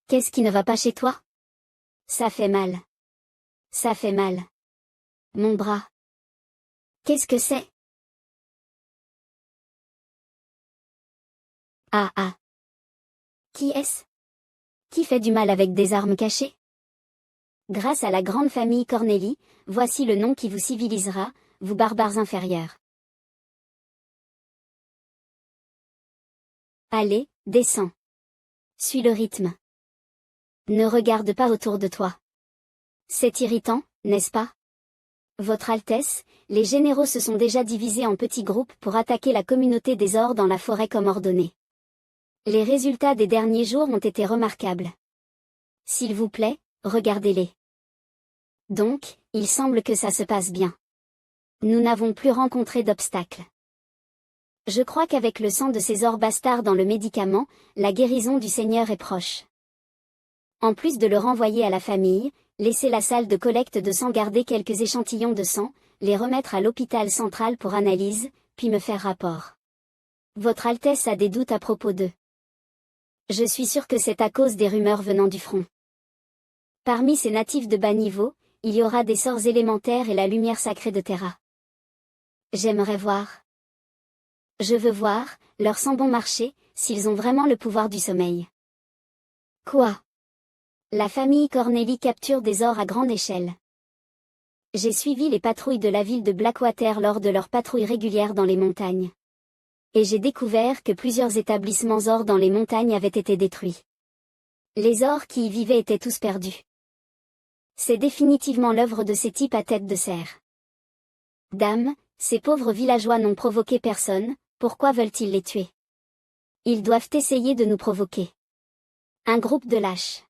Qu'est-ce qui ne va pas chez toi? Ça fait mal. Ça fait mal. Mon bras. Qu'est-ce que c'est? Ah ah. Qui est-ce? Qui fait du mal avec des armes cachées? Grâce à la grande famille Cornélie, voici le nom qui vous civilisera, vous barbares inférieurs. Allez, descends. Suis le rythme. Ne regarde pas autour de toi. C'est irritant, n'est-ce pas? Votre Altesse, les généraux se sont déjà divisés en petits groupes pour attaquer la communauté des Ors dans la forêt comme ordonné. Les résultats des derniers jours ont été remarquables. S'il vous plaît, regardez-les. Donc, il semble que ça se passe bien. Nous n'avons plus rencontré d'obstacles. Je crois qu'avec le sang de ces Ors bastards dans le médicament, la guérison du Seigneur est proche. En plus de le renvoyer à la famille, laissez la salle de collecte de sang garder quelques échantillons de sang, les remettre à l'hôpital central pour analyse, puis me faire rapport. Votre Altesse a des doutes à propos d'eux. Je suis sûr que c'est à cause des rumeurs venant du front. Parmi ces natifs de bas niveau, il y aura des sorts élémentaires et la lumière sacrée de Terra. J'aimerais voir. Je veux voir, leur sang bon marché, s'ils ont vraiment le pouvoir du sommeil. Quoi? La famille Cornélie capture des Ors à grande échelle. J'ai suivi les patrouilles de la ville de Blackwater lors de leurs patrouilles régulières dans les montagnes. Et j'ai découvert que plusieurs établissements Ors dans les montagnes avaient été détruits. Les Ors qui y vivaient étaient tous perdus. C'est définitivement l'œuvre de ces types à tête de cerf. Dame, ces pauvres villageois n'ont provoqué personne, pourquoi veulent-ils les tuer? Ils doivent essayer de nous provoquer. Un groupe de lâches.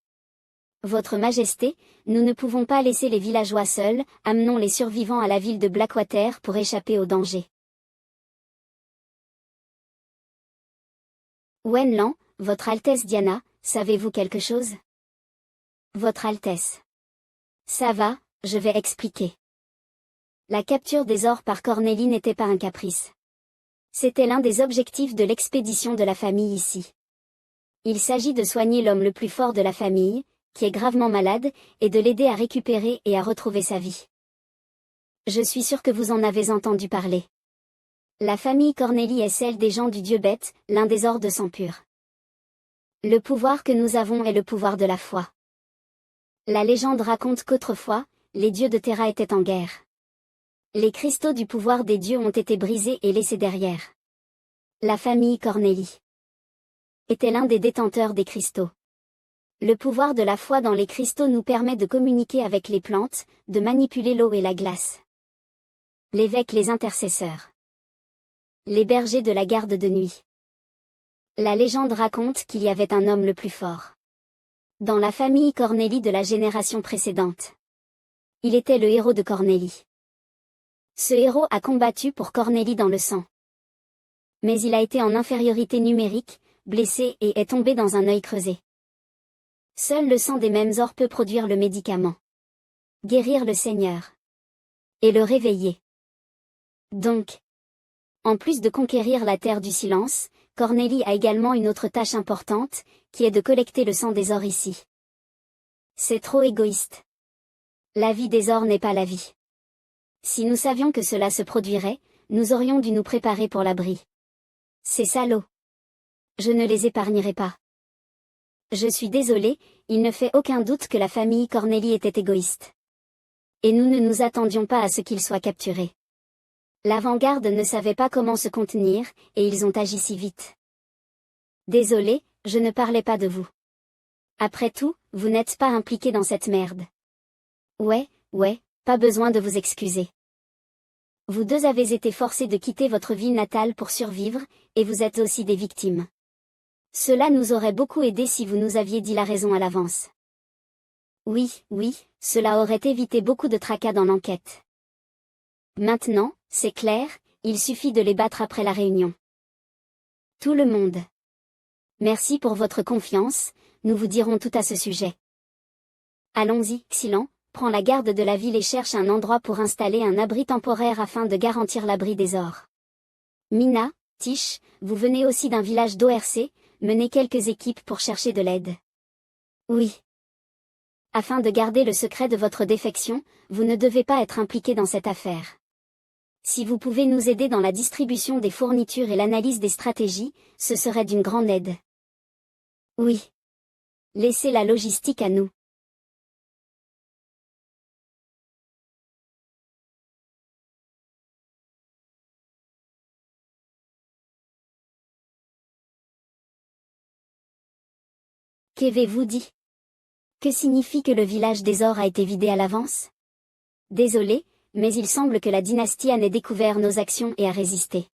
Votre Majesté, nous ne pouvons pas laisser les villageois seuls, amenons les survivants à la ville de Blackwater pour échapper au danger. Wenlan, Votre Altesse Diana, savez-vous quelque chose? Votre Altesse. Ça va, je vais expliquer. La capture des Ors par Cornélie n'était pas un caprice. C'était l'un des objectifs de l'expédition de la famille ici. Il s'agit de soigner l'homme le plus fort de la famille, qui est gravement malade, et de l'aider à récupérer et à retrouver sa vie. Je suis sûr que vous en avez entendu parler. La famille Cornélie est celle des gens du dieu Beth, l'un des Ors de sang pur. Le pouvoir que nous avons est le pouvoir de la foi. La légende raconte qu'autrefois, les dieux de Terra étaient en guerre. Les cristaux du pouvoir des dieux ont été brisés et laissés derrière. La famille Cornélie était l'un des détenteurs des cristaux. Le pouvoir de la foi dans les cristaux nous permet de communiquer avec les plantes, de manipuler l'eau et la glace. L'évêque les intercesseurs. Les bergers de la garde de nuit. La légende raconte qu'il y avait un homme le plus fort. Dans la famille Cornélie de la génération précédente. Il était le héros de Cornélie. Ce héros a combattu pour Cornélie dans le sang. Mais il a été en infériorité numérique, blessé et est tombé dans un œil creusé. Seul le sang des mêmes Ors peut produire le médicament. Guérir le Seigneur. Et le réveiller. Donc, en plus de conquérir la terre du silence, Cornélie a également une autre tâche importante, qui est de collecter le sang des Ors ici. C'est trop égoïste. La vie des Ors n'est pas la vie. Si nous savions que cela se produirait, nous aurions dû nous préparer pour l'abri. Ces salauds. Je ne les épargnerai pas. Je suis désolé, il ne fait aucun doute que la famille Cornélie était égoïste. Et nous ne nous attendions pas à ce qu'ils soient capturés. L'avant-garde ne savait pas comment se contenir, et ils ont agi si vite. Désolé, je ne parlais pas de vous. Après tout, vous n'êtes pas impliqué dans cette merde. Ouais, pas besoin de vous excuser. Vous deux avez été forcés de quitter votre ville natale pour survivre, et vous êtes aussi des victimes. Cela nous aurait beaucoup aidé si vous nous aviez dit la raison à l'avance. Oui, cela aurait évité beaucoup de tracas dans l'enquête. Maintenant, c'est clair, il suffit de les battre après la réunion. Tout le monde. Merci pour votre confiance, nous vous dirons tout à ce sujet. Allons-y, Xylan, prends la garde de la ville et cherche un endroit pour installer un abri temporaire afin de garantir l'abri des Ors. Mina, Tish, vous venez aussi d'un village d'ORC, menez quelques équipes pour chercher de l'aide. Oui. Afin de garder le secret de votre défection, vous ne devez pas être impliqué dans cette affaire. Si vous pouvez nous aider dans la distribution des fournitures et l'analyse des stratégies, ce serait d'une grande aide. Oui. Laissez la logistique à nous. Qu'avez-vous dit? Que signifie que le village des Ors a été vidé à l'avance? Désolé, mais il semble que la dynastie Han ait découvert nos actions et a résisté.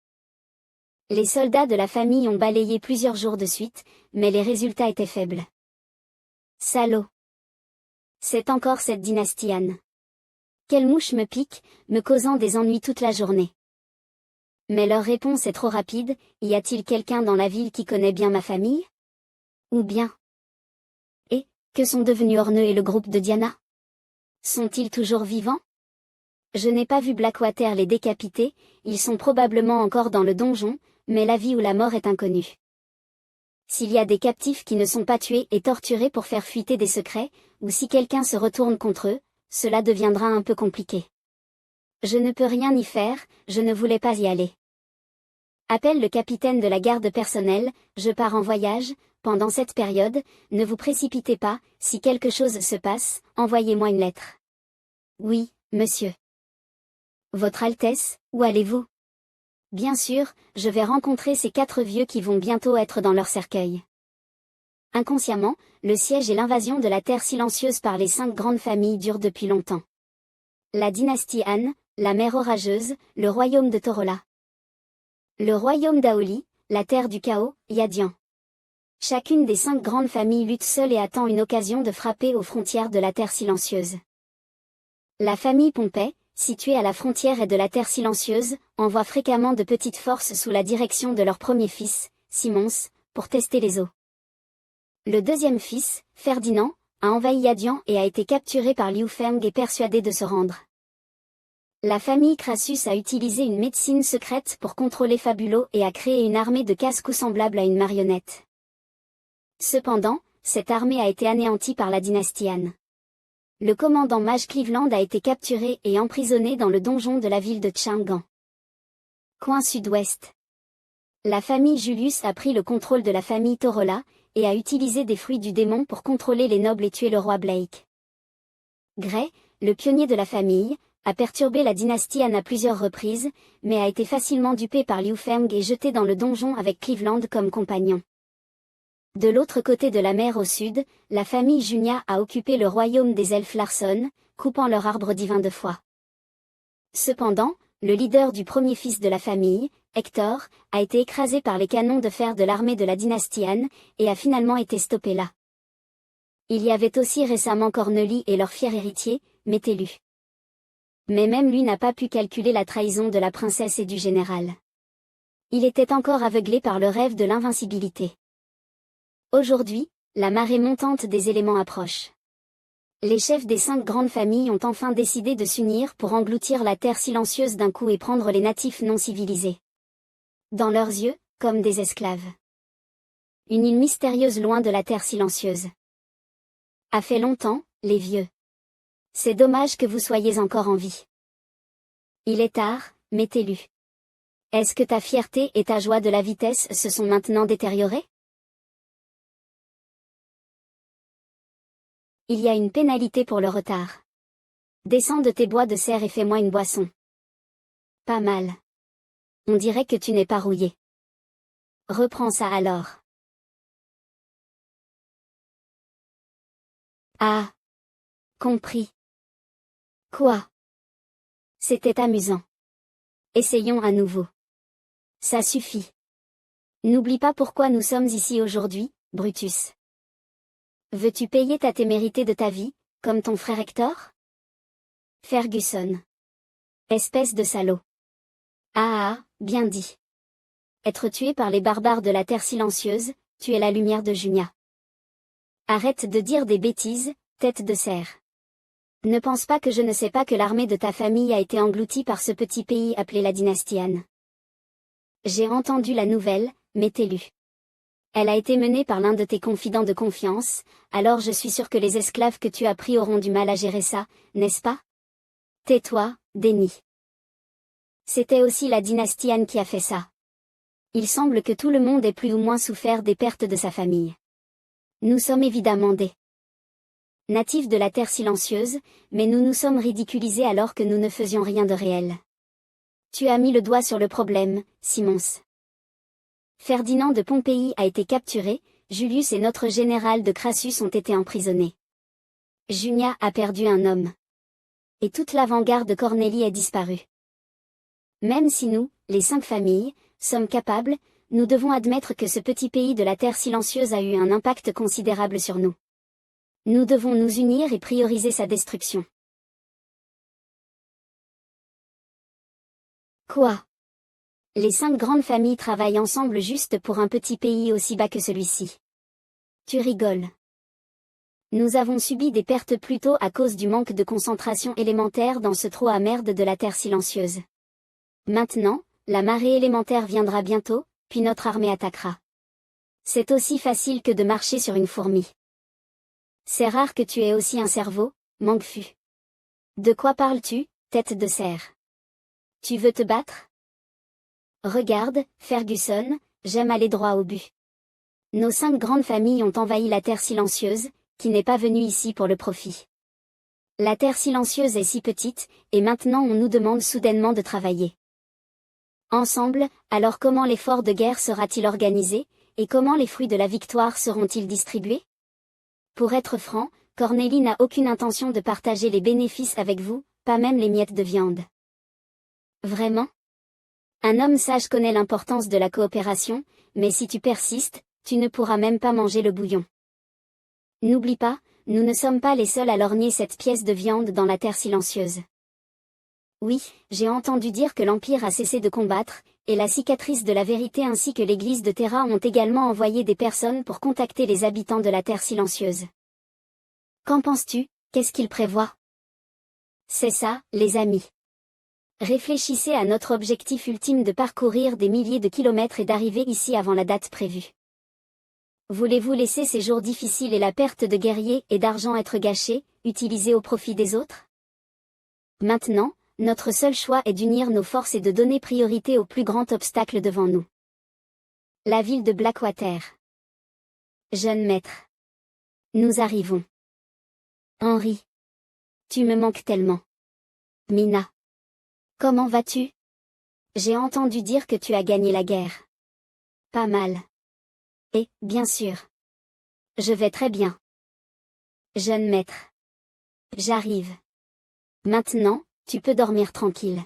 Les soldats de la famille ont balayé plusieurs jours de suite, mais les résultats étaient faibles. Salaud! C'est encore cette dynastie Han. Quelle mouche me pique, me causant des ennuis toute la journée. Mais leur réponse est trop rapide, y a-t-il quelqu'un dans la ville qui connaît bien ma famille? Ou bien? Et, que sont devenus Orneux et le groupe de Diana? Sont-ils toujours vivants? Je n'ai pas vu Blackwater les décapiter, ils sont probablement encore dans le donjon, mais la vie ou la mort est inconnue. S'il y a des captifs qui ne sont pas tués et torturés pour faire fuiter des secrets, ou si quelqu'un se retourne contre eux, cela deviendra un peu compliqué. Je ne peux rien y faire, je ne voulais pas y aller. Appelle le capitaine de la garde personnelle, je pars en voyage, pendant cette période, ne vous précipitez pas, si quelque chose se passe, envoyez-moi une lettre. Oui, monsieur. Votre Altesse, où allez-vous? Bien sûr, je vais rencontrer ces 4 vieux qui vont bientôt être dans leur cercueil. Inconsciemment, le siège et l'invasion de la Terre silencieuse par les 5 grandes familles durent depuis longtemps. La dynastie Han, la mer orageuse, le royaume de Torola. Le royaume d'Aoli, la terre du chaos, Yadian. Chacune des 5 grandes familles lutte seule et attend une occasion de frapper aux frontières de la Terre silencieuse. La famille Pompey, située à la frontière de la Terre silencieuse, envoie fréquemment de petites forces sous la direction de leur premier fils, Simons, pour tester les eaux. Le deuxième fils, Ferdinand, a envahi Yadian et a été capturé par Liu Feng et persuadé de se rendre. La famille Crassus a utilisé une médecine secrète pour contrôler Fabulo et a créé une armée de casse-cou semblable à une marionnette. Cependant, cette armée a été anéantie par la dynastie Han. Le commandant mage Cleveland a été capturé et emprisonné dans le donjon de la ville de Chang'an. Coin sud-ouest. La famille Julius a pris le contrôle de la famille Torola, et a utilisé des fruits du démon pour contrôler les nobles et tuer le roi Blake. Gray, le pionnier de la famille, a perturbé la dynastie Han à plusieurs reprises, mais a été facilement dupé par Liu Feng et jeté dans le donjon avec Cleveland comme compagnon. De l'autre côté de la mer au sud, la famille Junia a occupé le royaume des elfes Larson, coupant leur arbre divin de foi. Cependant, le leader du premier fils de la famille, Hector, a été écrasé par les canons de fer de l'armée de la dynastie Han, et a finalement été stoppé là. Il y avait aussi récemment Cornelie et leur fier héritier, Métellus. Mais même lui n'a pas pu calculer la trahison de la princesse et du général. Il était encore aveuglé par le rêve de l'invincibilité. Aujourd'hui, la marée montante des éléments approche. Les chefs des 5 grandes familles ont enfin décidé de s'unir pour engloutir la terre silencieuse d'un coup et prendre les natifs non civilisés. Dans leurs yeux, comme des esclaves. Une île mystérieuse loin de la terre silencieuse. A fait longtemps, les vieux. C'est dommage que vous soyez encore en vie. Il est tard, Métellus. Est-ce que ta fierté et ta joie de la vitesse se sont maintenant détériorées? Il y a une pénalité pour le retard. Descends de tes bois de serre et fais-moi une boisson. Pas mal. On dirait que tu n'es pas rouillé. Reprends ça alors. Ah. Compris. Quoi? C'était amusant. Essayons à nouveau. Ça suffit. N'oublie pas pourquoi nous sommes ici aujourd'hui, Brutus. Veux-tu payer ta témérité de ta vie, comme ton frère Hector? Ferguson. Espèce de salaud. Ah, bien dit. Être tué par les barbares de la terre silencieuse, tu es la lumière de Junia. Arrête de dire des bêtises, tête de cerf. Ne pense pas que je ne sais pas que l'armée de ta famille a été engloutie par ce petit pays appelé la dynastie Han. J'ai entendu la nouvelle, Métellus. Elle a été menée par l'un de tes confidents de confiance, alors je suis sûr que les esclaves que tu as pris auront du mal à gérer ça, n'est-ce pas? Tais-toi, déni. C'était aussi la dynastie Han qui a fait ça. Il semble que tout le monde ait plus ou moins souffert des pertes de sa famille. Nous sommes évidemment des natifs de la Terre silencieuse, mais nous nous sommes ridiculisés alors que nous ne faisions rien de réel. Tu as mis le doigt sur le problème, Simons. Ferdinand de Pompéi a été capturé, Julius et notre général de Crassus ont été emprisonnés. Junia a perdu un homme. Et toute l'avant-garde de Cornélie est disparue. Même si nous, les 5 familles, sommes capables, nous devons admettre que ce petit pays de la Terre silencieuse a eu un impact considérable sur nous. Nous devons nous unir et prioriser sa destruction. Quoi? Les 5 grandes familles travaillent ensemble juste pour un petit pays aussi bas que celui-ci. Tu rigoles. Nous avons subi des pertes plutôt à cause du manque de concentration élémentaire dans ce trou à merde de la Terre silencieuse. Maintenant, la marée élémentaire viendra bientôt, puis notre armée attaquera. C'est aussi facile que de marcher sur une fourmi. C'est rare que tu aies aussi un cerveau, Mangfu. De quoi parles-tu, tête de cerf? Tu veux te battre? Regarde, Ferguson, j'aime aller droit au but. Nos 5 grandes familles ont envahi la Terre silencieuse, qui n'est pas venue ici pour le profit. La Terre silencieuse est si petite, et maintenant on nous demande soudainement de travailler ensemble, alors comment l'effort de guerre sera-t-il organisé, et comment les fruits de la victoire seront-ils distribués? Pour être franc, Cornélie n'a aucune intention de partager les bénéfices avec vous, pas même les miettes de viande. Vraiment? Un homme sage connaît l'importance de la coopération, mais si tu persistes, tu ne pourras même pas manger le bouillon. N'oublie pas, nous ne sommes pas les seuls à lorgner cette pièce de viande dans la Terre silencieuse. Oui, j'ai entendu dire que l'Empire a cessé de combattre, et la cicatrice de la vérité ainsi que l'Église de Terra ont également envoyé des personnes pour contacter les habitants de la Terre silencieuse. Qu'en penses-tu? Qu'est-ce qu'ils prévoient? C'est ça, les amis. Réfléchissez à notre objectif ultime de parcourir des milliers de kilomètres et d'arriver ici avant la date prévue. Voulez-vous laisser ces jours difficiles et la perte de guerriers et d'argent être gâchés, utilisés au profit des autres? Maintenant, notre seul choix est d'unir nos forces et de donner priorité au plus grand obstacle devant nous. La ville de Blackwater. Jeune maître. Nous arrivons. Henri. Tu me manques tellement. Mina. Comment vas-tu? J'ai entendu dire que tu as gagné la guerre. Pas mal. Et, bien sûr. Je vais très bien. Jeune maître. J'arrive. Maintenant, tu peux dormir tranquille.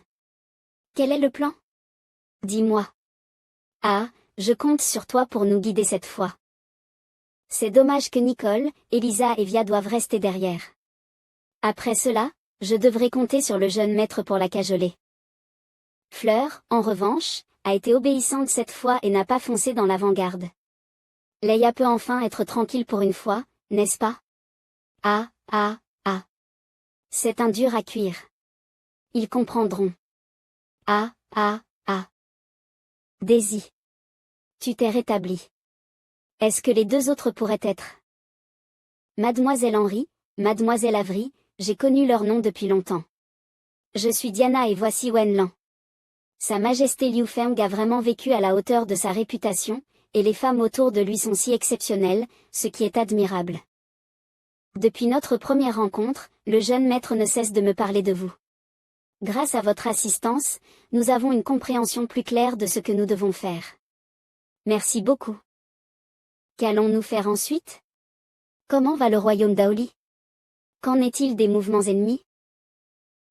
Quel est le plan? Dis-moi. Ah, je compte sur toi pour nous guider cette fois. C'est dommage que Nicole, Elisa et Via doivent rester derrière. Après cela, je devrais compter sur le jeune maître pour la cajoler. Fleur, en revanche, a été obéissante cette fois et n'a pas foncé dans l'avant-garde. Leia peut enfin être tranquille pour une fois, n'est-ce pas? Ah, ah, ah. C'est un dur à cuire. Ils comprendront. Ah, ah, ah. Daisy. Tu t'es rétablie. Est-ce que les 2 autres pourraient être? Mademoiselle Henry, Mademoiselle Avery, j'ai connu leur nom depuis longtemps. Je suis Diana et voici Wenlan. Sa Majesté Liu Feng a vraiment vécu à la hauteur de sa réputation, et les femmes autour de lui sont si exceptionnelles, ce qui est admirable. Depuis notre première rencontre, le jeune maître ne cesse de me parler de vous. Grâce à votre assistance, nous avons une compréhension plus claire de ce que nous devons faire. Merci beaucoup. Qu'allons-nous faire ensuite? Comment va le royaume d'Aoli? Qu'en est-il des mouvements ennemis?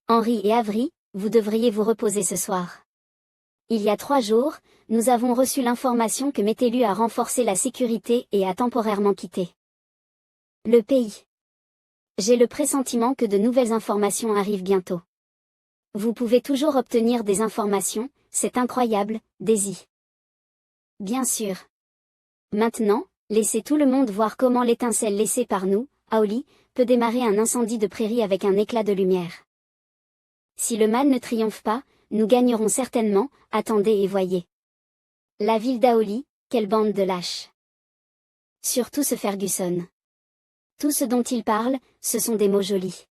Henri et Avery, vous devriez vous reposer ce soir. Il y a 3 jours, nous avons reçu l'information que Métélu a renforcé la sécurité et a temporairement quitté le pays. J'ai le pressentiment que de nouvelles informations arrivent bientôt. Vous pouvez toujours obtenir des informations, c'est incroyable, Daisy. Bien sûr. Maintenant, laissez tout le monde voir comment l'étincelle laissée par nous, Aoli, peut démarrer un incendie de prairie avec un éclat de lumière. Si le mal ne triomphe pas, nous gagnerons certainement, attendez et voyez. La ville d'Aoli, quelle bande de lâches. Surtout ce Ferguson. Tout ce dont il parle, ce sont des mots jolis.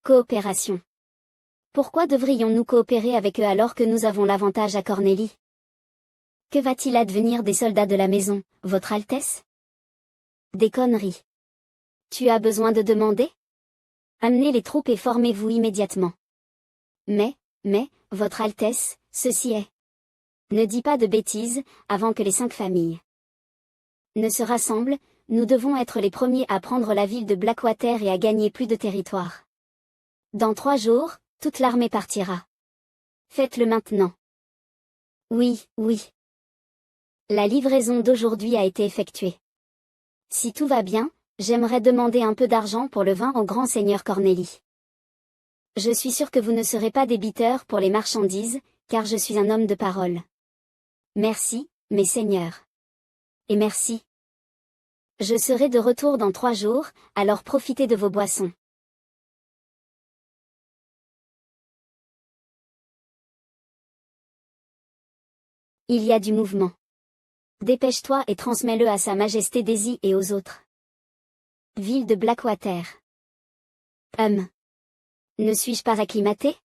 Coopération. Pourquoi devrions-nous coopérer avec eux alors que nous avons l'avantage à Cornélie? Que va-t-il advenir des soldats de la maison, Votre Altesse? Des conneries. Tu as besoin de demander? Amenez les troupes et formez-vous immédiatement. Mais, Votre Altesse, ceci est. Ne dis pas de bêtises, avant que les 5 familles ne se rassemblent, nous devons être les premiers à prendre la ville de Blackwater et à gagner plus de territoire. Dans 3 jours, toute l'armée partira. Faites-le maintenant. Oui. La livraison d'aujourd'hui a été effectuée. Si tout va bien, j'aimerais demander un peu d'argent pour le vin au grand seigneur Cornélie. Je suis sûr que vous ne serez pas débiteur pour les marchandises, car je suis un homme de parole. Merci, mes seigneurs. Et merci. Je serai de retour dans 3 jours, alors profitez de vos boissons. Il y a du mouvement. Dépêche-toi et transmets-le à Sa Majesté Daisy et aux autres. Ville de Blackwater. Ne suis-je pas acclimaté?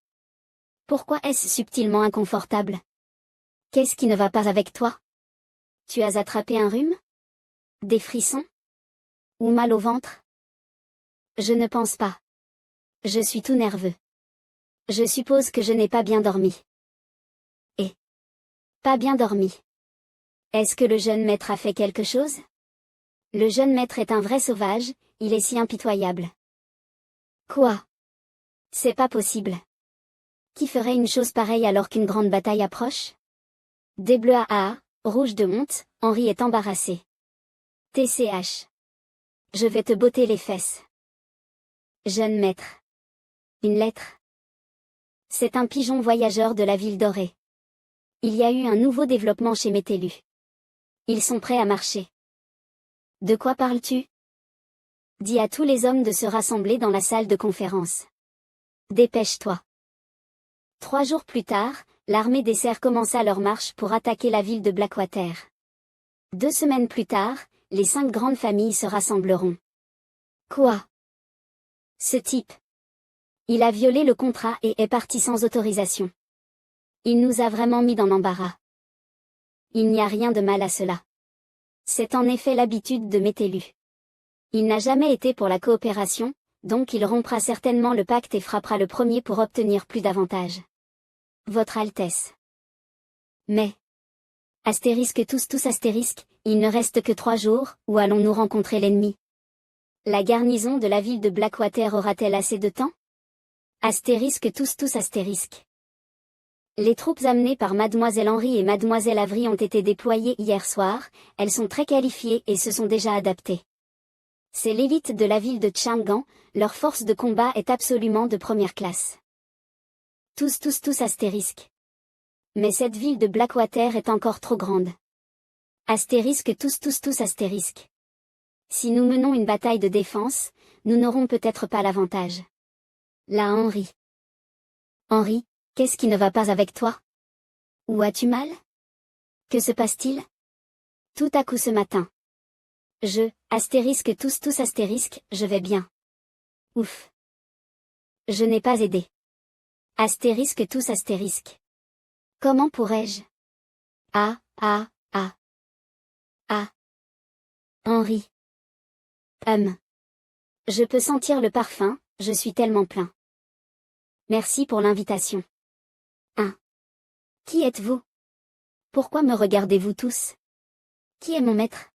Pourquoi est-ce subtilement inconfortable? Qu'est-ce qui ne va pas avec toi? Tu as attrapé un rhume? Des frissons? Ou mal au ventre? Je ne pense pas. Je suis tout nerveux. Je suppose que je n'ai pas bien dormi. Et? Pas bien dormi. Est-ce que le jeune maître a fait quelque chose? Le jeune maître est un vrai sauvage, il est si impitoyable. Quoi? C'est pas possible. Qui ferait une chose pareille alors qu'une grande bataille approche? Des bleus à rouge de honte, Henri est embarrassé. TCH. Je vais te botter les fesses. Jeune maître. Une lettre. C'est un pigeon voyageur de la ville dorée. Il y a eu un nouveau développement chez Métellus. Ils sont prêts à marcher. De quoi parles-tu? Dis à tous les hommes de se rassembler dans la salle de conférence. Dépêche-toi. 3 jours plus tard, l'armée des Serres commença leur marche pour attaquer la ville de Blackwater. 2 semaines plus tard, les 5 grandes familles se rassembleront. Quoi? Ce type. Il a violé le contrat et est parti sans autorisation. Il nous a vraiment mis dans l'embarras. Il n'y a rien de mal à cela. C'est en effet l'habitude de Métellus. Il n'a jamais été pour la coopération, donc il rompra certainement le pacte et frappera le premier pour obtenir plus d'avantages. Votre Altesse. Mais. Astérisque tous astérisque, il ne reste que 3 jours, où allons-nous rencontrer l'ennemi? La garnison de la ville de Blackwater aura-t-elle assez de temps? Astérisque tous astérisque. Les troupes amenées par Mademoiselle Henry et Mademoiselle Avery ont été déployées hier soir, elles sont très qualifiées et se sont déjà adaptées. C'est l'élite de la ville de Chang'an, leur force de combat est absolument de première classe. Tous astérisque. Mais cette ville de Blackwater est encore trop grande. Astérisque tous astérisque. Si nous menons une bataille de défense, nous n'aurons peut-être pas l'avantage. Là Henry. Henry, qu'est-ce qui ne va pas avec toi? Où as-tu mal? Que se passe-t-il? Tout à coup ce matin. Astérisque tous astérisque, je vais bien. Ouf. Je n'ai pas aidé. Astérisque tous astérisque. Comment pourrais-je? Ah. Henry. Je peux sentir le parfum, je suis tellement plein. Merci pour l'invitation. Qui êtes-vous? Pourquoi me regardez-vous tous? Qui est mon maître?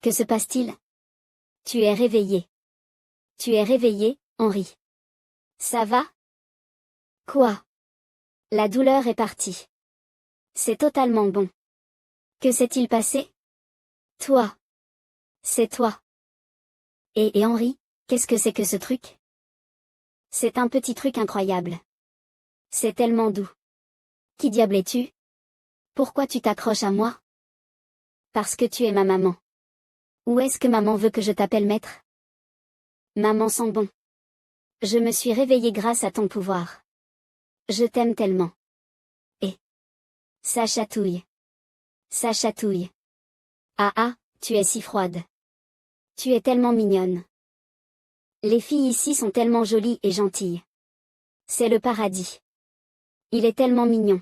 Que se passe-t-il? Tu es réveillé. Tu es réveillé, Henry. Ça va? Quoi? La douleur est partie. C'est totalement bon. Que s'est-il passé? Toi. C'est toi. Et Henry, qu'est-ce que c'est que ce truc? C'est un petit truc incroyable. C'est tellement doux. Qui diable es-tu? Pourquoi tu t'accroches à moi? Parce que tu es ma maman. Où est-ce que maman veut que je t'appelle maître? Maman sent bon. Je me suis réveillée grâce à ton pouvoir. Je t'aime tellement. Et ça chatouille. Ça chatouille. Ah, tu es si froide. Tu es tellement mignonne. Les filles ici sont tellement jolies et gentilles. C'est le paradis. Il est tellement mignon.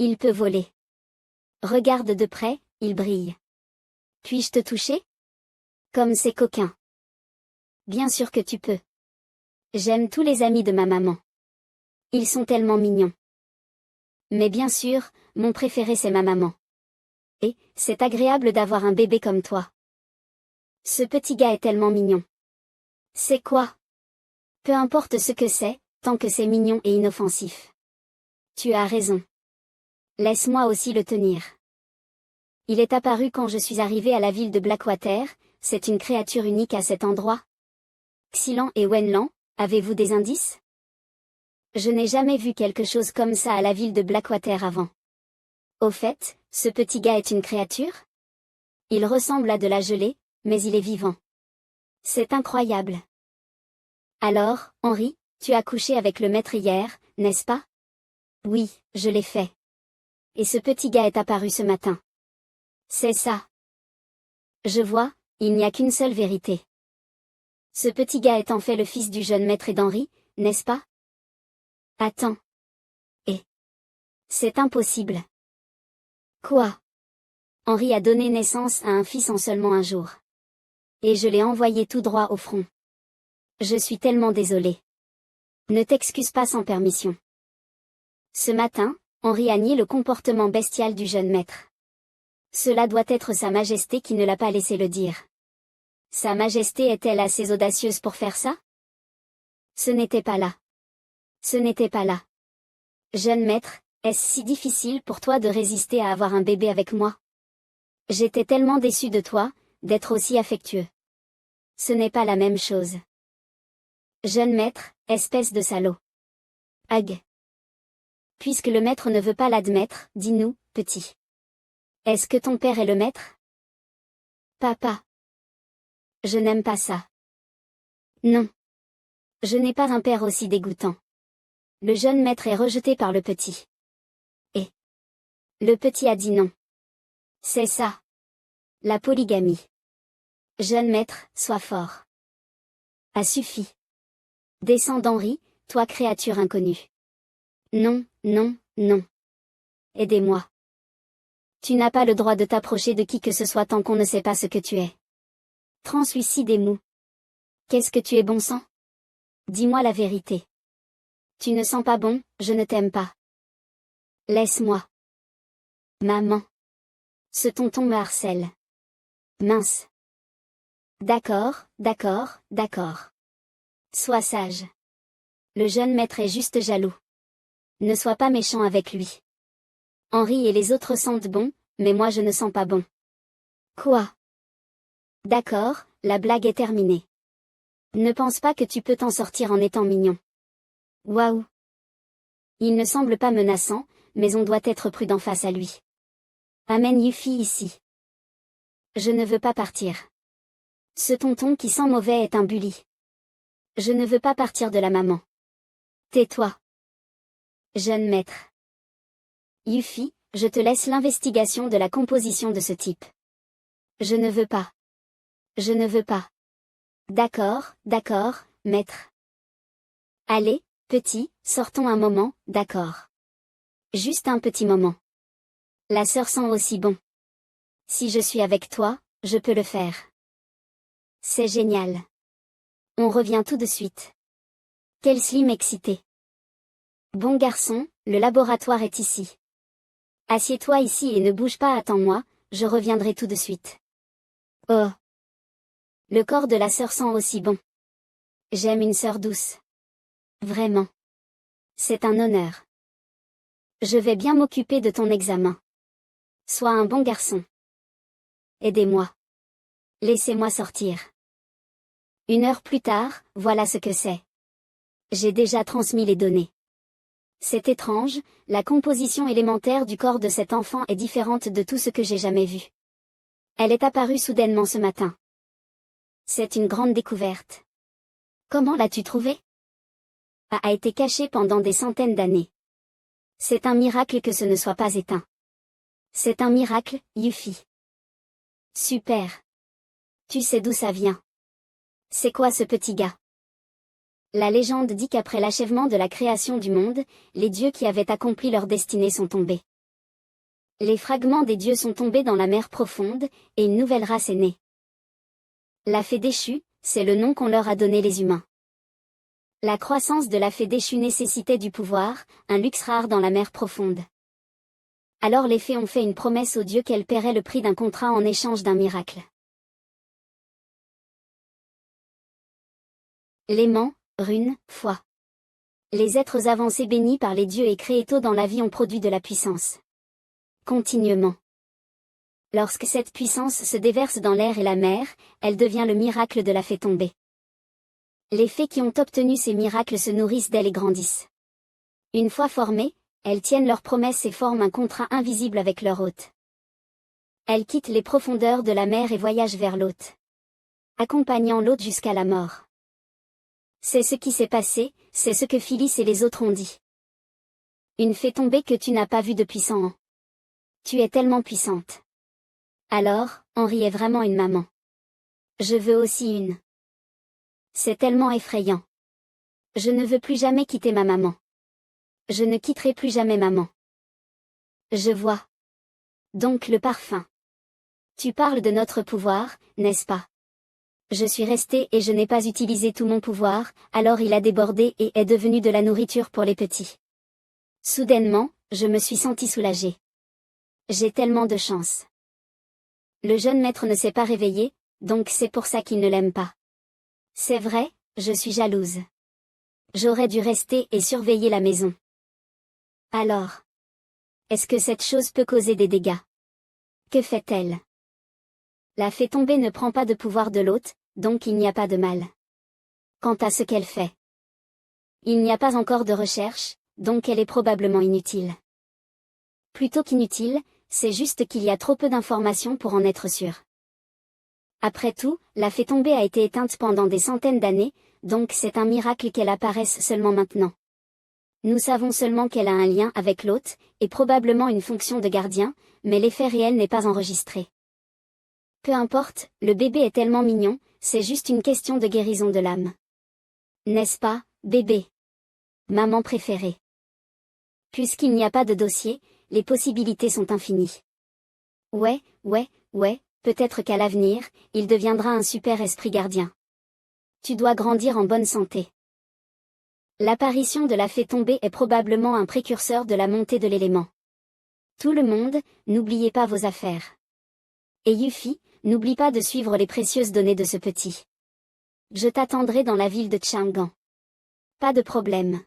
Il peut voler. Regarde de près, il brille. Puis-je te toucher? Comme c'est coquin. Bien sûr que tu peux. J'aime tous les amis de ma maman. Ils sont tellement mignons. Mais bien sûr, mon préféré c'est ma maman. Et, c'est agréable d'avoir un bébé comme toi. Ce petit gars est tellement mignon. C'est quoi? Peu importe ce que c'est, tant que c'est mignon et inoffensif. Tu as raison. Laisse-moi aussi le tenir. Il est apparu quand je suis arrivé à la ville de Blackwater, c'est une créature unique à cet endroit. Xilan et Wenlan, avez-vous des indices? Je n'ai jamais vu quelque chose comme ça à la ville de Blackwater avant. Au fait, ce petit gars est une créature? Il ressemble à de la gelée, mais il est vivant. C'est incroyable. Alors, Henri, tu as couché avec le maître hier, n'est-ce pas? Oui, je l'ai fait. Et ce petit gars est apparu ce matin. C'est ça. Je vois, il n'y a qu'une seule vérité. Ce petit gars est en fait le fils du jeune maître et d'Henri, n'est-ce pas? Attends. Et c'est impossible. Quoi? Henri a donné naissance à un fils en seulement un jour. Et je l'ai envoyé tout droit au front. Je suis tellement désolée. Ne t'excuse pas sans permission. Ce matin, Henri a nié le comportement bestial du jeune maître. Cela doit être Sa Majesté qui ne l'a pas laissé le dire. Sa Majesté est-elle assez audacieuse pour faire ça? Ce n'était pas là. Ce n'était pas là. Jeune maître, est-ce si difficile pour toi de résister à avoir un bébé avec moi? J'étais tellement déçue de toi, d'être aussi affectueux. Ce n'est pas la même chose. Jeune maître, espèce de salaud. Ag. Puisque le maître ne veut pas l'admettre, dis-nous, petit. Est-ce que ton père est le maître? Papa. Je n'aime pas ça. Non. Je n'ai pas un père aussi dégoûtant. Le jeune maître est rejeté par le petit. Et le petit a dit non. C'est ça. La polygamie. Jeune maître, sois fort. A suffi. Descends d'Henri, toi créature inconnue. Non, non, non. Aidez-moi. Tu n'as pas le droit de t'approcher de qui que ce soit tant qu'on ne sait pas ce que tu es. Translucide et mou. Qu'est-ce que tu es bon sang? Dis-moi la vérité. Tu ne sens pas bon, je ne t'aime pas. Laisse-moi. Maman. Ce tonton me harcèle. Mince. D'accord, d'accord, d'accord. Sois sage. Le jeune maître est juste jaloux. Ne sois pas méchant avec lui. Henri et les autres sentent bon, mais moi je ne sens pas bon. Quoi? D'accord, la blague est terminée. Ne pense pas que tu peux t'en sortir en étant mignon. Waouh. Il ne semble pas menaçant, mais on doit être prudent face à lui. Amène Yuffie ici. Je ne veux pas partir. Ce tonton qui sent mauvais est un bully. Je ne veux pas partir de la maman. Tais-toi. Jeune maître. Yuffie, je te laisse l'investigation de la composition de ce type. Je ne veux pas. Je ne veux pas. D'accord, d'accord, maître. Allez, petit, sortons un moment, d'accord. Juste un petit moment. La sœur sent aussi bon. Si je suis avec toi, je peux le faire. C'est génial. On revient tout de suite. Quel slim excité. Bon garçon, le laboratoire est ici. Assieds-toi ici et ne bouge pas, attends-moi, je reviendrai tout de suite. Oh. Le corps de la sœur sent aussi bon. J'aime une sœur douce. Vraiment. C'est un honneur. Je vais bien m'occuper de ton examen. Sois un bon garçon. Aidez-moi. Laissez-moi sortir. 1 heure plus tard, voilà ce que c'est. J'ai déjà transmis les données. C'est étrange, la composition élémentaire du corps de cet enfant est différente de tout ce que j'ai jamais vu. Elle est apparue soudainement ce matin. C'est une grande découverte. Comment l'as-tu trouvée? A été cachée pendant des centaines d'années. C'est un miracle que ce ne soit pas éteint. C'est un miracle, Yuffie. Super. Tu sais d'où ça vient? C'est quoi ce petit gars? La légende dit qu'après l'achèvement de la création du monde, les dieux qui avaient accompli leur destinée sont tombés. Les fragments des dieux sont tombés dans la mer profonde, et une nouvelle race est née. La fée déchue, c'est le nom qu'on leur a donné les humains. La croissance de la fée déchue nécessitait du pouvoir, un luxe rare dans la mer profonde. Alors les fées ont fait une promesse aux dieux qu'elles paieraient le prix d'un contrat en échange d'un miracle. L'aimant, rune, foi. Les êtres avancés bénis par les dieux et créés tôt dans la vie ont produit de la puissance. Continuellement. Lorsque cette puissance se déverse dans l'air et la mer, elle devient le miracle de la fée tombée. Les fées qui ont obtenu ces miracles se nourrissent d'elles et grandissent. Une fois formées, elles tiennent leurs promesses et forment un contrat invisible avec leur hôte. Elles quittent les profondeurs de la mer et voyagent vers l'hôte, accompagnant l'hôte jusqu'à la mort. C'est ce qui s'est passé, c'est ce que Phyllis et les autres ont dit. Une fée tombée que tu n'as pas vue depuis 100 ans. Tu es tellement puissante. Alors, Henri est vraiment une maman. Je veux aussi une. C'est tellement effrayant. Je ne veux plus jamais quitter ma maman. Je ne quitterai plus jamais maman. Je vois. Donc le parfum. Tu parles de notre pouvoir, n'est-ce pas? Je suis restée et je n'ai pas utilisé tout mon pouvoir, alors il a débordé et est devenu de la nourriture pour les petits. Soudainement, je me suis sentie soulagée. J'ai tellement de chance. Le jeune maître ne s'est pas réveillé, donc c'est pour ça qu'il ne l'aime pas. C'est vrai, je suis jalouse. J'aurais dû rester et surveiller la maison. Alors, est-ce que cette chose peut causer des dégâts? Que fait-elle? La fée tombée ne prend pas de pouvoir de l'hôte, donc il n'y a pas de mal. Quant à ce qu'elle fait, il n'y a pas encore de recherche, donc elle est probablement inutile. Plutôt qu'inutile, c'est juste qu'il y a trop peu d'informations pour en être sûr. Après tout, la fée tombée a été éteinte pendant des centaines d'années, donc c'est un miracle qu'elle apparaisse seulement maintenant. Nous savons seulement qu'elle a un lien avec l'hôte, et probablement une fonction de gardien, mais l'effet réel n'est pas enregistré. Peu importe, le bébé est tellement mignon, c'est juste une question de guérison de l'âme. N'est-ce pas, bébé? Maman préférée. Puisqu'il n'y a pas de dossier, les possibilités sont infinies. Ouais, peut-être qu'à l'avenir, il deviendra un super esprit gardien. Tu dois grandir en bonne santé. L'apparition de la fée tombée est probablement un précurseur de la montée de l'élément. Tout le monde, n'oubliez pas vos affaires. Et Yuffie, n'oublie pas de suivre les précieuses données de ce petit. Je t'attendrai dans la ville de Chang'an. Pas de problème.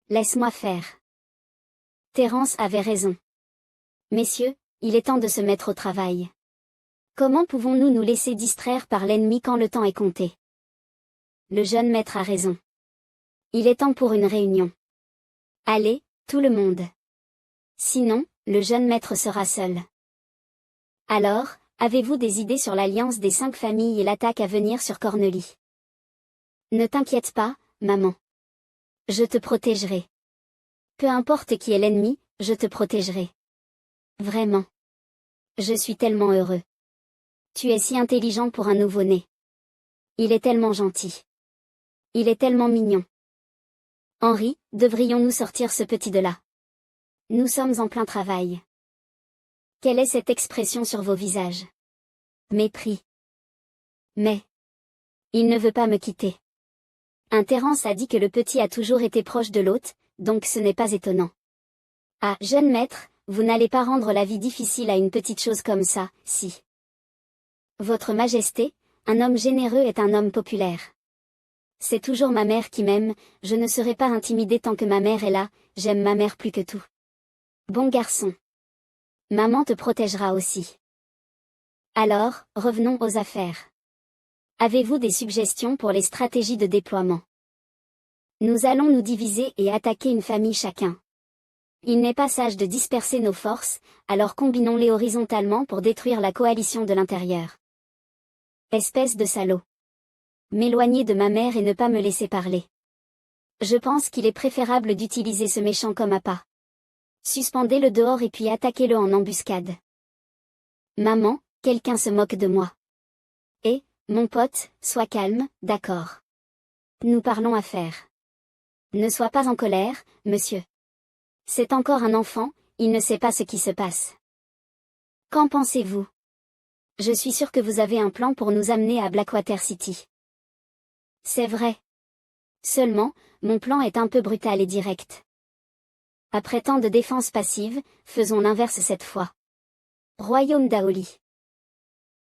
Laisse-moi faire. Terence avait raison. Messieurs, il est temps de se mettre au travail. Comment pouvons-nous nous laisser distraire par l'ennemi quand le temps est compté? Le jeune maître a raison. Il est temps pour une réunion. Allez, tout le monde. Sinon, le jeune maître sera seul. Alors, avez-vous des idées sur l'alliance des 5 familles et l'attaque à venir sur Cornelie? Ne t'inquiète pas, maman. Je te protégerai. Peu importe qui est l'ennemi, je te protégerai. Vraiment. Je suis tellement heureux. Tu es si intelligent pour un nouveau-né. Il est tellement gentil. Il est tellement mignon. Henri, devrions-nous sortir ce petit de là? Nous sommes en plein travail. Quelle est cette expression sur vos visages? Mépris. Mais. Il ne veut pas me quitter. Terence a dit que le petit a toujours été proche de l'hôte, donc ce n'est pas étonnant. Ah, jeune maître, vous n'allez pas rendre la vie difficile à une petite chose comme ça, si. Votre Majesté, un homme généreux est un homme populaire. C'est toujours ma mère qui m'aime, je ne serai pas intimidée tant que ma mère est là, j'aime ma mère plus que tout. Bon garçon. Maman te protégera aussi. Alors, revenons aux affaires. Avez-vous des suggestions pour les stratégies de déploiement? Nous allons nous diviser et attaquer une famille chacun. Il n'est pas sage de disperser nos forces, alors combinons-les horizontalement pour détruire la coalition de l'intérieur. Espèce de salaud. M'éloigner de ma mère et ne pas me laisser parler. Je pense qu'il est préférable d'utiliser ce méchant comme appât. Suspendez-le dehors et puis attaquez-le en embuscade. Maman, Quelqu'un se moque de moi. Eh, mon pote, sois calme, d'accord. Nous parlons affaires. Ne sois pas en colère, monsieur. C'est encore un enfant, il ne sait pas ce qui se passe. Qu'en pensez-vous? Je suis sûr que vous avez un plan pour nous amener à Blackwater City. C'est vrai. Seulement, mon plan est un peu brutal et direct. Après tant de défense passive, faisons l'inverse cette fois. Royaume d'Aoli.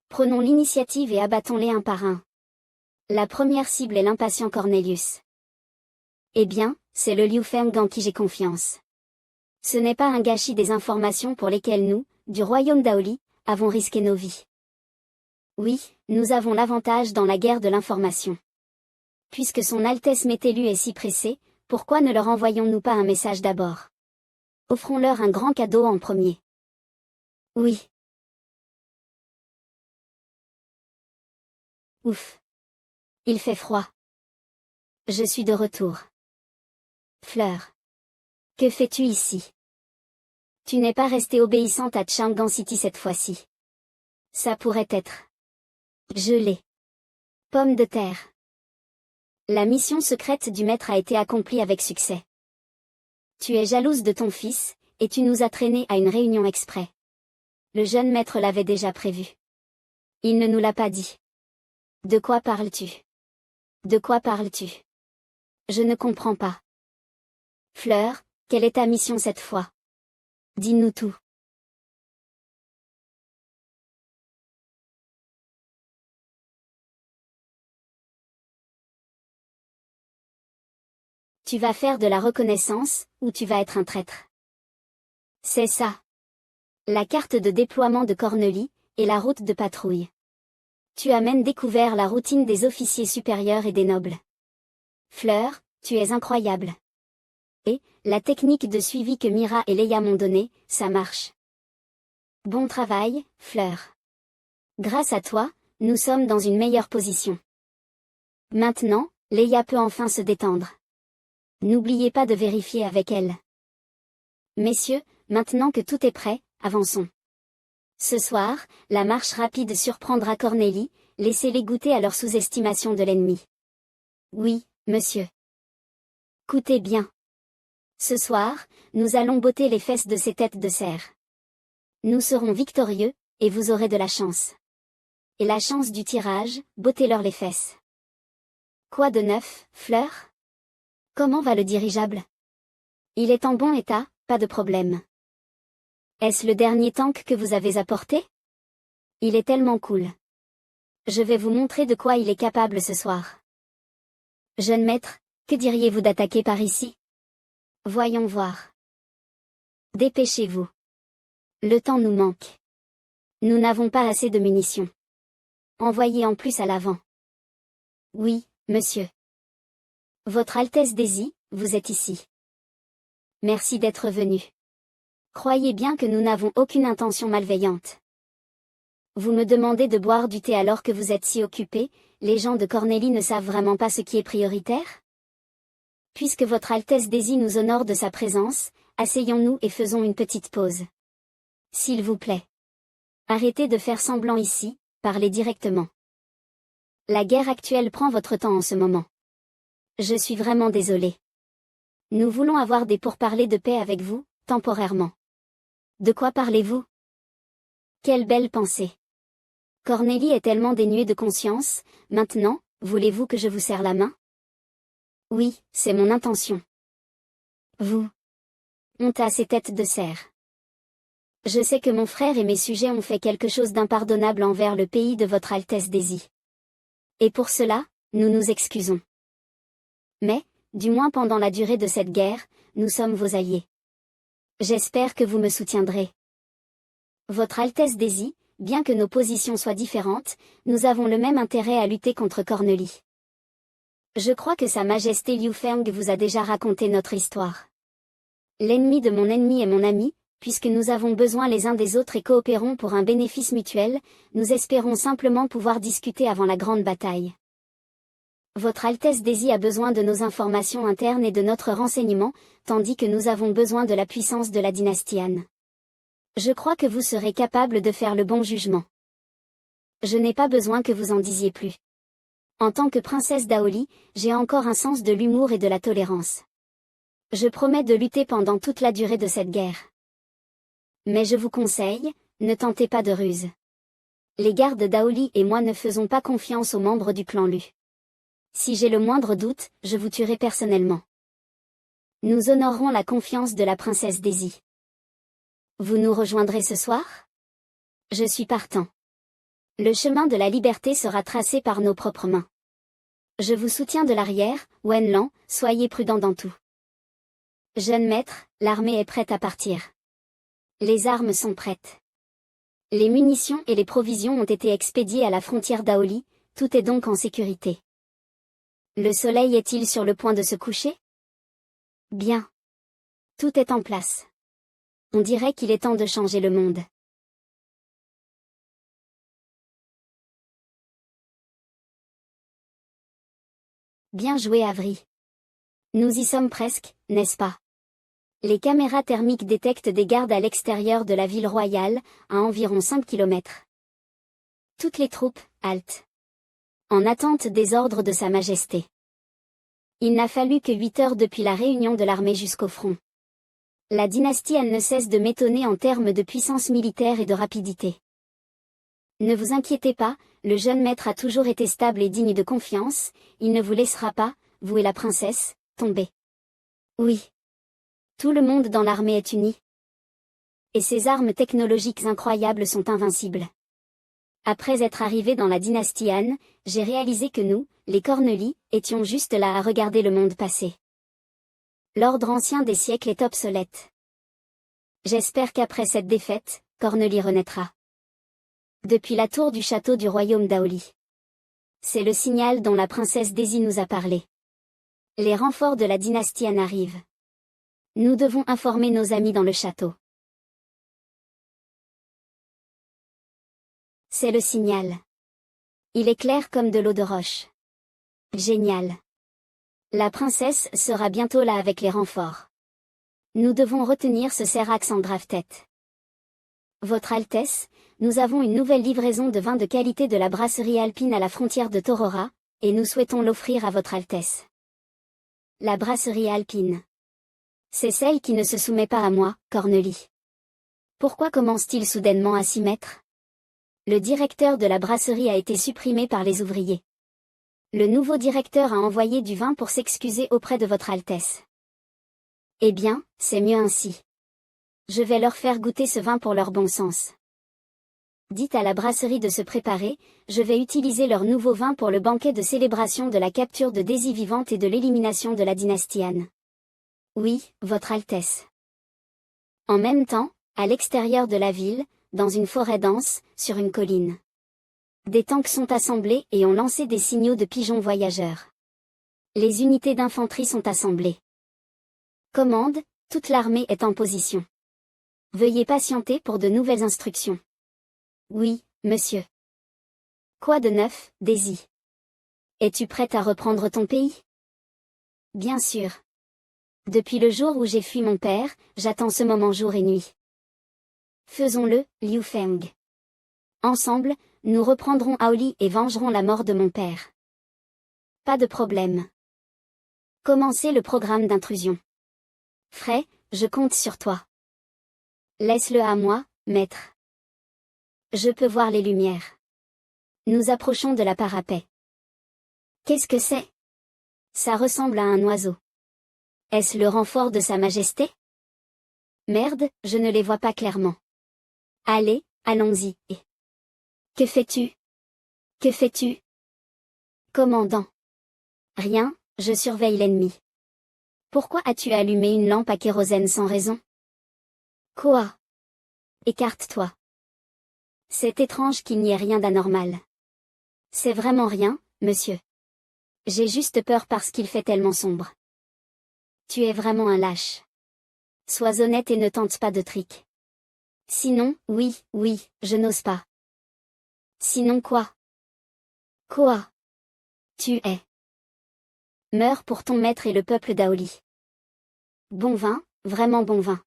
Prenons l'initiative et abattons-les un par un. La première cible est l'impatient Cornelius. Eh bien, c'est le Liu Feng en qui j'ai confiance. Ce n'est pas un gâchis des informations pour lesquelles nous, du royaume d'Aoli, avons risqué nos vies. Oui, nous avons l'avantage dans la guerre de l'information. Puisque son Altesse Mételu est si pressée, pourquoi ne leur envoyons-nous pas un message d'abord? Offrons-leur un grand cadeau en premier. Oui. Ouf. Il fait froid. Je suis de retour. Fleur. Que fais-tu ici? Tu n'es pas restée obéissante à Chang'an City cette fois-ci. Ça pourrait être. Gelée. Pomme de terre. La mission secrète du maître a été accomplie avec succès. Tu es jalouse de ton fils, et tu nous as traînés à une réunion exprès. Le jeune maître l'avait déjà prévu. Il ne nous l'a pas dit. De quoi parles-tu? De quoi parles-tu? Je ne comprends pas. Fleur, quelle est ta mission cette fois? Dis-nous tout. Tu vas faire de la reconnaissance, ou tu vas être un traître. C'est ça. La carte de déploiement de Cornelie, et la route de patrouille. Tu as même découvert la routine des officiers supérieurs et des nobles. Fleur, tu es incroyable. Et, la technique de suivi que Mira et Leia m'ont donnée, ça marche. Bon travail, Fleur. Grâce à toi, nous sommes dans une meilleure position. Maintenant, Leia peut enfin se détendre. N'oubliez pas de vérifier avec elle. Messieurs, maintenant que tout est prêt, avançons. Ce soir, la marche rapide surprendra Cornélie, laissez-les goûter à leur sous-estimation de l'ennemi. Oui, monsieur. Écoutez bien. Ce soir, nous allons botter les fesses de ces têtes de cerf. Nous serons victorieux, et vous aurez de la chance. Et la chance du tirage, bottez-leur les fesses. Quoi de neuf, Fleur? Comment va le dirigeable? Il est en bon état, pas de problème. Est-ce le dernier tank que vous avez apporté? Il est tellement cool. Je vais vous montrer de quoi il est capable ce soir. Jeune maître, que diriez-vous d'attaquer par ici? Voyons voir. Dépêchez-vous. Le temps nous manque. Nous n'avons pas assez de munitions. Envoyez en plus à l'avant. Oui, monsieur. Votre Altesse Daisy, vous êtes ici. Merci d'être venu. Croyez bien que nous n'avons aucune intention malveillante. Vous me demandez de boire du thé alors que vous êtes si occupé, les gens de Cornélie ne savent vraiment pas ce qui est prioritaire? Puisque votre Altesse Daisy nous honore de sa présence, asseyons-nous et faisons une petite pause. S'il vous plaît. Arrêtez de faire semblant ici, parlez directement. La guerre actuelle prend votre temps en ce moment. Je suis vraiment désolé. Nous voulons avoir des pourparlers de paix avec vous, temporairement. De quoi parlez-vous? Quelle belle pensée. Cornélie est tellement dénuée de conscience, maintenant, voulez-vous que je vous serre la main? Oui, c'est mon intention. Vous. Honte à ces têtes de cerf. Je sais que mon frère et mes sujets ont fait quelque chose d'impardonnable envers le pays de votre Altesse Daisy. Et pour cela, nous nous excusons. Mais, du moins pendant la durée de cette guerre, nous sommes vos alliés. J'espère que vous me soutiendrez. Votre Altesse Daisy, bien que nos positions soient différentes, nous avons le même intérêt à lutter contre Cornelie. Je crois que Sa Majesté Liu Feng vous a déjà raconté notre histoire. L'ennemi de mon ennemi est mon ami, puisque nous avons besoin les uns des autres et coopérons pour un bénéfice mutuel, nous espérons simplement pouvoir discuter avant la grande bataille. Votre Altesse Daisy a besoin de nos informations internes et de notre renseignement, tandis que nous avons besoin de la puissance de la dynastie Han. Je crois que vous serez capable de faire le bon jugement. Je n'ai pas besoin que vous en disiez plus. En tant que princesse d'Aoli, j'ai encore un sens de l'humour et de la tolérance. Je promets de lutter pendant toute la durée de cette guerre. Mais je vous conseille, ne tentez pas de ruse. Les gardes d'Aoli et moi ne faisons pas confiance aux membres du clan Lu. Si j'ai le moindre doute, je vous tuerai personnellement. Nous honorerons la confiance de la princesse Daisy. Vous nous rejoindrez ce soir? Je suis partant. Le chemin de la liberté sera tracé par nos propres mains. Je vous soutiens de l'arrière, Wenlan, soyez prudent dans tout. Jeune maître, l'armée est prête à partir. Les armes sont prêtes. Les munitions et les provisions ont été expédiées à la frontière d'Aoli, tout est donc en sécurité. Le soleil est-il sur le point de se coucher? Bien. Tout est en place. On dirait qu'il est temps de changer le monde. Bien joué Avery. Nous y sommes presque, n'est-ce pas? Les caméras thermiques détectent des gardes à l'extérieur de la ville royale, à environ 5 km. Toutes les troupes, haltent. En attente des ordres de Sa Majesté. Il n'a fallu que 8 heures depuis la réunion de l'armée jusqu'au front. La dynastie Han ne cesse de m'étonner en termes de puissance militaire et de rapidité. Ne vous inquiétez pas, le jeune maître a toujours été stable et digne de confiance, il ne vous laissera pas, vous et la princesse, tomber. Oui. Tout le monde dans l'armée est uni. Et ces armes technologiques incroyables sont invincibles. Après être arrivé dans la dynastie Han, j'ai réalisé que nous, les Cornelis, étions juste là à regarder le monde passer. L'ordre ancien des siècles est obsolète. J'espère qu'après cette défaite, Cornelie renaîtra. Depuis la tour du château du royaume d'Aoli. C'est le signal dont la princesse Daisy nous a parlé. Les renforts de la dynastie Han arrivent. Nous devons informer nos amis dans le château. C'est le signal. Il est clair comme de l'eau de roche. Génial. La princesse sera bientôt là avec les renforts. Nous devons retenir ce Serax en grave-tête. Votre Altesse, nous avons une nouvelle livraison de vin de qualité de la brasserie alpine à la frontière de Torora, et nous souhaitons l'offrir à votre Altesse. La brasserie alpine. C'est celle qui ne se soumet pas à moi, Cornelie. Pourquoi commence-t-il soudainement à s'y mettre? Le directeur de la brasserie a été supprimé par les ouvriers. Le nouveau directeur a envoyé du vin pour s'excuser auprès de votre Altesse. Eh bien, c'est mieux ainsi. Je vais leur faire goûter ce vin pour leur bon sens. Dites à la brasserie de se préparer, je vais utiliser leur nouveau vin pour le banquet de célébration de la capture de Daisy vivante et de l'élimination de la dynastie Han. Oui, votre Altesse. En même temps, à l'extérieur de la ville, dans une forêt dense, sur une colline. Des tanks sont assemblés et ont lancé des signaux de pigeons voyageurs. Les unités d'infanterie sont assemblées. Commande, toute l'armée est en position. Veuillez patienter pour de nouvelles instructions. Oui, monsieur. Quoi de neuf, Daisy? Es-tu prête à reprendre ton pays? Bien sûr. Depuis le jour où j'ai fui mon père, j'attends ce moment jour et nuit. Faisons-le, Liu Feng. Ensemble, nous reprendrons Aoli et vengerons la mort de mon père. Pas de problème. Commencez le programme d'intrusion. Frey, je compte sur toi. Laisse-le à moi, maître. Je peux voir les lumières. Nous approchons de la parapet. Qu'est-ce que c'est? Ça ressemble à un oiseau. Est-ce le renfort de Sa Majesté? Merde, je ne les vois pas clairement. Allez, allons-y. Que fais-tu? Que fais-tu? Commandant. Rien, je surveille l'ennemi. Pourquoi as-tu allumé une lampe à kérosène sans raison? Quoi? Écarte-toi. C'est étrange qu'il n'y ait rien d'anormal. C'est vraiment rien, monsieur. J'ai juste peur parce qu'il fait tellement sombre. Tu es vraiment un lâche. Sois honnête et ne tente pas de trick. Sinon, oui, je n'ose pas. Sinon quoi? Quoi? Tu es. Meurs pour ton maître et le peuple d'Aoli. Bon vin, vraiment bon vin.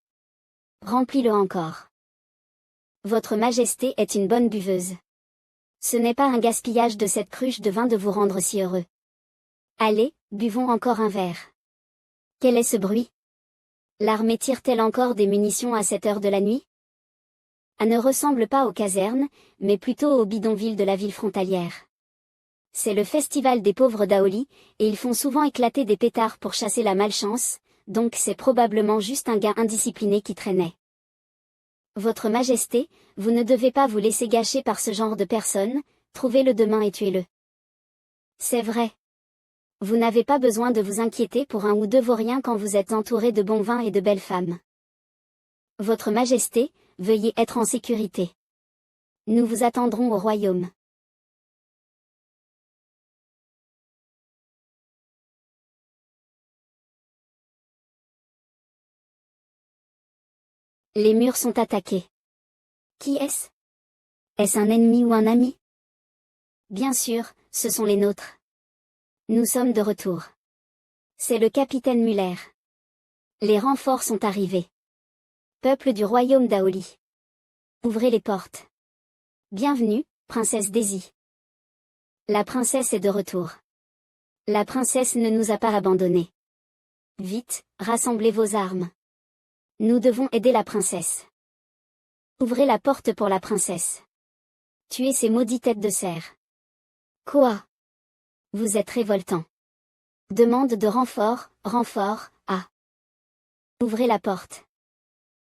Remplis-le encore. Votre Majesté est une bonne buveuse. Ce n'est pas un gaspillage de cette cruche de vin de vous rendre si heureux. Allez, buvons encore un verre. Quel est ce bruit? L'armée tire-t-elle encore des munitions à cette heure de la nuit? Elle ne ressemble pas aux casernes, mais plutôt aux bidonvilles de la ville frontalière. C'est le festival des pauvres d'Aoli, et ils font souvent éclater des pétards pour chasser la malchance, donc c'est probablement juste un gars indiscipliné qui traînait. Votre Majesté, vous ne devez pas vous laisser gâcher par ce genre de personnes, trouvez-le demain et tuez-le. C'est vrai. Vous n'avez pas besoin de vous inquiéter pour un ou deux vauriens quand vous êtes entouré de bons vins et de belles femmes. Votre Majesté, veuillez être en sécurité. Nous vous attendrons au royaume. Les murs sont attaqués. Qui est-ce? Est-ce un ennemi ou un ami? Bien sûr, ce sont les nôtres. Nous sommes de retour. C'est le capitaine Muller. Les renforts sont arrivés. Peuple du royaume d'Aoli. Ouvrez les portes. Bienvenue, princesse Daisy. La princesse est de retour. La princesse ne nous a pas abandonnés. Vite, rassemblez vos armes. Nous devons aider la princesse. Ouvrez la porte pour la princesse. Tuez ces maudites têtes de cerf. Quoi? Vous êtes révoltant. Demande de renfort, ah. Ouvrez la porte.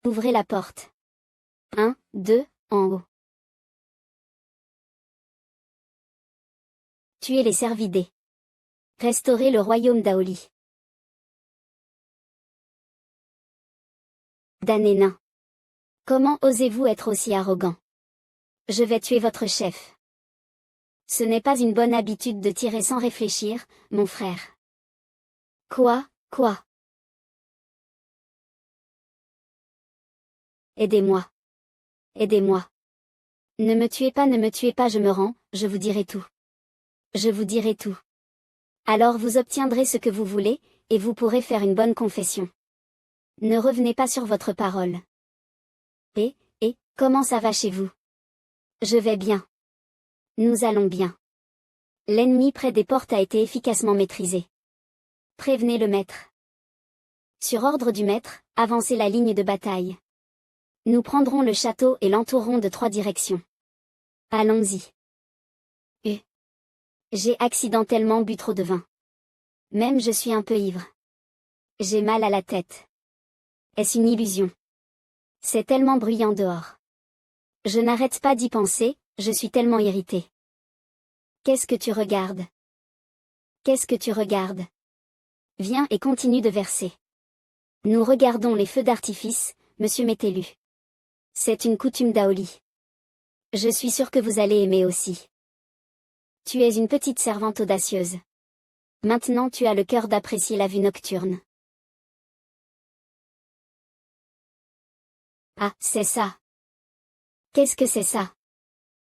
Ouvrez la porte. 1, 2, en haut. Tuez les cervidés. Restaurez le royaume d'Aoli. Damnés nains. Comment osez-vous être aussi arrogant? Je vais tuer votre chef. Ce n'est pas une bonne habitude de tirer sans réfléchir, mon frère. Quoi? Aidez-moi. Aidez-moi. Ne me tuez pas, je me rends, je vous dirai tout. Je vous dirai tout. Alors vous obtiendrez ce que vous voulez, et vous pourrez faire une bonne confession. Ne revenez pas sur votre parole. Et, comment ça va chez vous? Je vais bien. Nous allons bien. L'ennemi près des portes a été efficacement maîtrisé. Prévenez le maître. Sur ordre du maître, avancez la ligne de bataille. Nous prendrons le château et l'entourerons de 3 directions. Allons-y. J'ai accidentellement bu trop de vin. Même je suis un peu ivre. J'ai mal à la tête. Est-ce une illusion? C'est tellement bruyant dehors. Je n'arrête pas d'y penser, je suis tellement irrité. Qu'est-ce que tu regardes? Qu'est-ce que tu regardes? Viens et continue de verser. Nous regardons les feux d'artifice, monsieur Métellu. C'est une coutume d'Aoli. Je suis sûr que vous allez aimer aussi. Tu es une petite servante audacieuse. Maintenant tu as le cœur d'apprécier la vue nocturne. Ah, c'est ça. Qu'est-ce que c'est ça?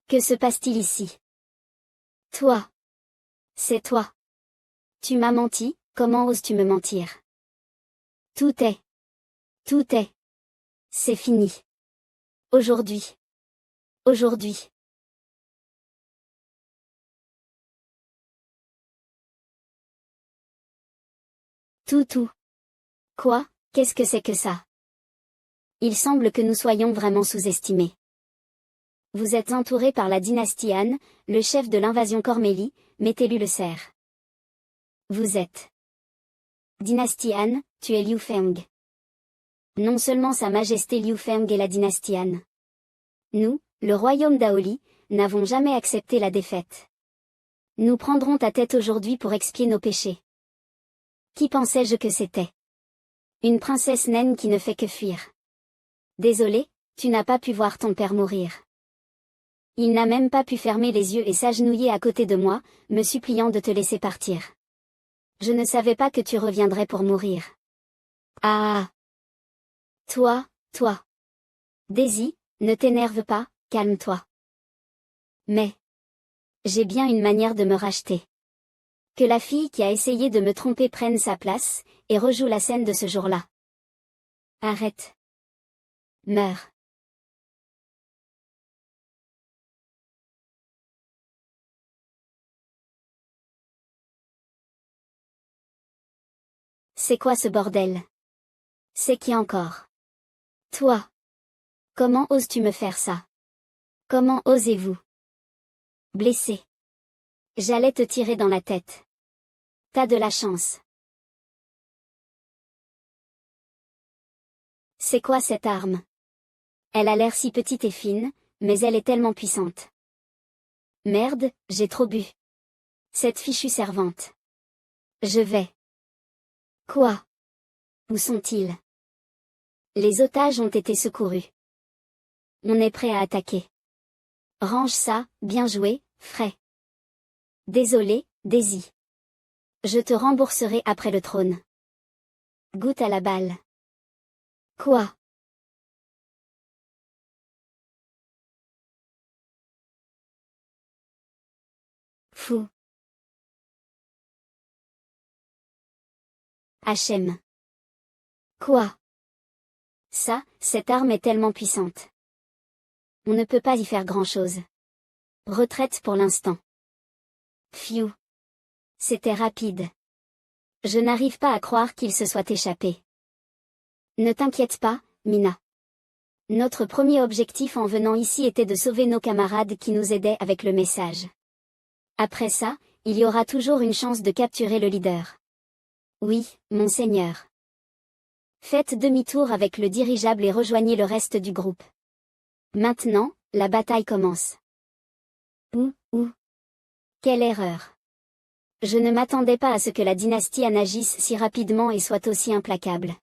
Que se passe-t-il ici? Toi. C'est toi. Tu m'as menti, comment oses-tu me mentir? Tout est. C'est fini. Aujourd'hui. Tout. Quoi, qu'est-ce que c'est que ça? Il semble que nous soyons vraiment sous-estimés. Vous êtes entouré par la dynastie Han, le chef de l'invasion Cormélie, Métellu le cerf. Vous êtes. Dynastie Han, tu es Liu Feng. Non seulement Sa Majesté Liu Feng et la dynastie Han. Nous, le royaume d'Aoli, n'avons jamais accepté la défaite. Nous prendrons ta tête aujourd'hui pour expier nos péchés. Qui pensais-je que c'était? Une princesse naine qui ne fait que fuir. Désolé, tu n'as pas pu voir ton père mourir. Il n'a même pas pu fermer les yeux et s'agenouiller à côté de moi, me suppliant de te laisser partir. Je ne savais pas que tu reviendrais pour mourir. Ah! Toi. Daisy, ne t'énerve pas, calme-toi. Mais. J'ai bien une manière de me racheter. Que la fille qui a essayé de me tromper prenne sa place, et rejoue la scène de ce jour-là. Arrête. Meurs. C'est quoi ce bordel? C'est qui encore? Toi. Comment oses-tu me faire ça? Comment osez-vous? Blessé. J'allais te tirer dans la tête. T'as de la chance. C'est quoi cette arme? Elle a l'air si petite et fine, mais elle est tellement puissante. Merde, j'ai trop bu. Cette fichue servante. Je vais. Quoi? Où sont-ils? Les otages ont été secourus. On est prêt à attaquer. Range ça, bien joué, Frey. Désolé, Daisy. Je te rembourserai après le trône. Goûte à la balle. Quoi? Fou. HM. Quoi? Ça, cette arme est tellement puissante. On ne peut pas y faire grand-chose. Retraite pour l'instant. Phew. C'était rapide. Je n'arrive pas à croire qu'il se soit échappé. Ne t'inquiète pas, Mina. Notre premier objectif en venant ici était de sauver nos camarades qui nous aidaient avec le message. Après ça, il y aura toujours une chance de capturer le leader. Oui, monseigneur. Faites demi-tour avec le dirigeable et rejoignez le reste du groupe. Maintenant, la bataille commence. Ouh. Quelle erreur. Je ne m'attendais pas à ce que la dynastie An agisse si rapidement et soit aussi implacable.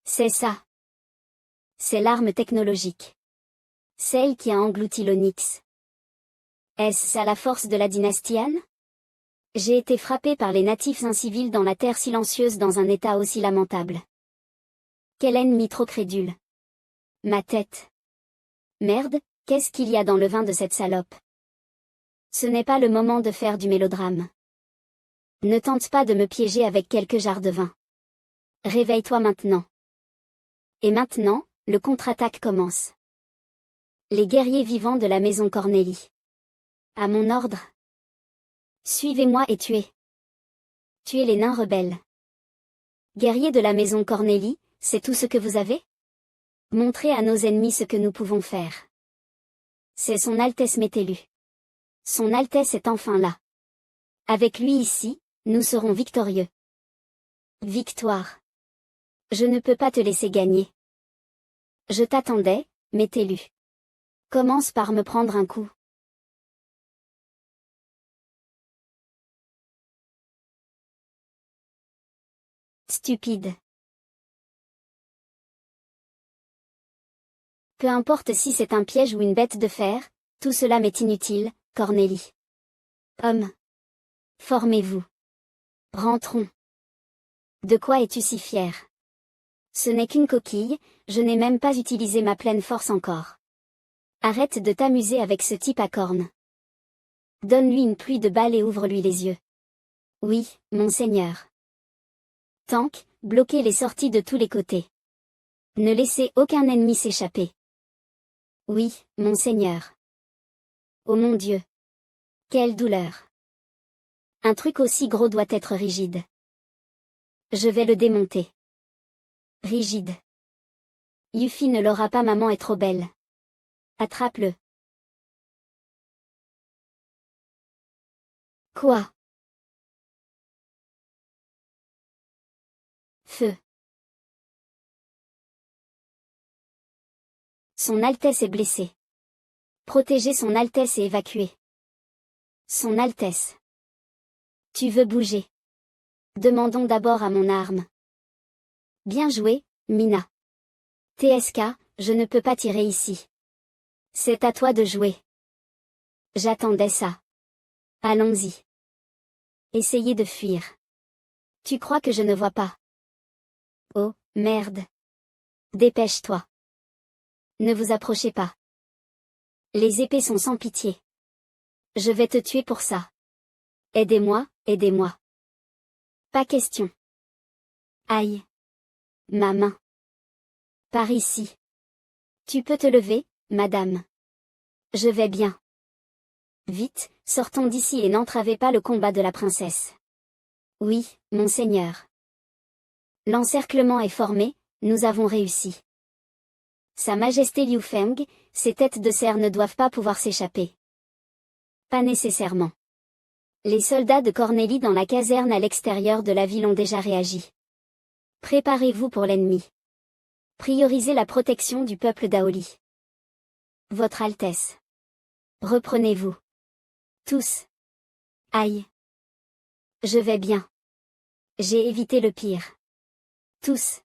C'est ça. C'est l'arme technologique. Celle qui a englouti l'Onyx. Est-ce ça la force de la dynastie Han? J'ai été frappé par les natifs incivils dans la terre silencieuse dans un état aussi lamentable. Quel ennemi trop crédule. Ma tête. Merde, qu'est-ce qu'il y a dans le vin de cette salope? Ce n'est pas le moment de faire du mélodrame. Ne tente pas de me piéger avec quelques jarres de vin. Réveille-toi maintenant. Et maintenant, le contre-attaque commence. Les guerriers vivants de la maison Cornélie. À mon ordre. Suivez-moi et tuez. Tuez les nains rebelles. Guerriers de la maison Cornélie, c'est tout ce que vous avez? Montrez à nos ennemis ce que nous pouvons faire. C'est son Altesse Métellus. Son Altesse est enfin là. Avec lui ici, nous serons victorieux. Victoire. Je ne peux pas te laisser gagner. Je t'attendais, Métellus. Commence par me prendre un coup. Stupide. Peu importe si c'est un piège ou une bête de fer, tout cela m'est inutile, Cornélie. Homme. Formez-vous. Rentrons. De quoi es-tu si fier? Ce n'est qu'une coquille, je n'ai même pas utilisé ma pleine force encore. Arrête de t'amuser avec ce type à cornes. Donne-lui une pluie de balles et ouvre-lui les yeux. Oui, monseigneur. Tank, bloquez les sorties de tous les côtés. Ne laissez aucun ennemi s'échapper. Oui, monseigneur. Oh mon Dieu. Quelle douleur. Un truc aussi gros doit être rigide. Je vais le démonter. Rigide. Yuffie ne l'aura pas, maman est trop belle. Attrape-le. Quoi? Feu. Son Altesse est blessée. Protégez Son Altesse et évacuez. Son Altesse. Tu veux bouger? Demandons d'abord à mon arme. Bien joué, Mina. TSK, je ne peux pas tirer ici. C'est à toi de jouer. J'attendais ça. Allons-y. Essayez de fuir. Tu crois que je ne vois pas? Oh, merde. Dépêche-toi. Ne vous approchez pas. Les épées sont sans pitié. Je vais te tuer pour ça. Aidez-moi, aidez-moi. Pas question. Aïe. Ma main. Par ici. Tu peux te lever, madame. Je vais bien. Vite, sortons d'ici et n'entravez pas le combat de la princesse. Oui, monseigneur. L'encerclement est formé, nous avons réussi. Sa Majesté Liu Feng, ces têtes de cerf ne doivent pas pouvoir s'échapper. Pas nécessairement. Les soldats de Cornélie dans la caserne à l'extérieur de la ville ont déjà réagi. Préparez-vous pour l'ennemi. Priorisez la protection du peuple d'Aoli. Votre Altesse. Reprenez-vous. Tous. Aïe. Je vais bien. J'ai évité le pire. Tous.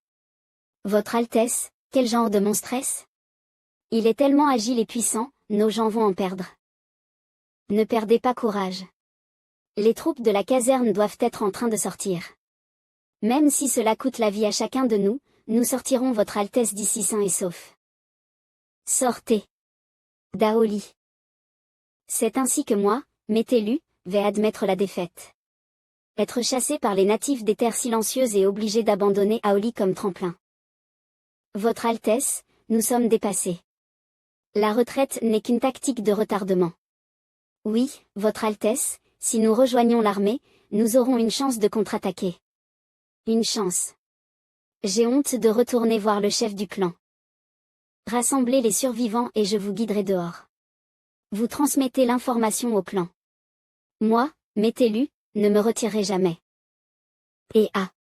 Votre Altesse, quel genre de monstre est-ce? Il est tellement agile et puissant, nos gens vont en perdre. Ne perdez pas courage. Les troupes de la caserne doivent être en train de sortir. Même si cela coûte la vie à chacun de nous, nous sortirons votre Altesse d'ici sains et saufs. Sortez. Daoli. C'est ainsi que moi, Métélu, vais admettre la défaite. Être chassé par les natifs des terres silencieuses et obligé d'abandonner Aoli comme tremplin. Votre Altesse, nous sommes dépassés. La retraite n'est qu'une tactique de retardement. Oui, Votre Altesse, si nous rejoignons l'armée, nous aurons une chance de contre-attaquer. Une chance. J'ai honte de retourner voir le chef du clan. Rassemblez les survivants et je vous guiderai dehors. Vous transmettez l'information au clan. Moi, Métélu, ne me retirerai jamais. Et ah.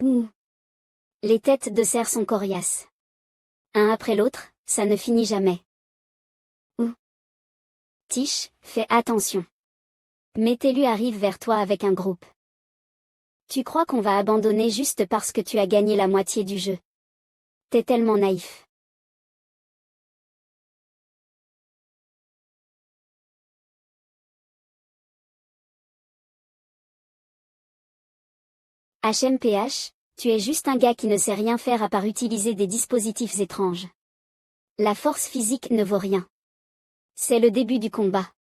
Ouh. Les têtes de cerf sont coriaces. Un après l'autre, ça ne finit jamais. Ouh. Tiche, fais attention. Métélu arrive vers toi avec un groupe. Tu crois qu'on va abandonner juste parce que tu as gagné la moitié du jeu? T'es tellement naïf. HMPH, tu es juste un gars qui ne sait rien faire à part utiliser des dispositifs étranges. La force physique ne vaut rien. C'est le début du combat.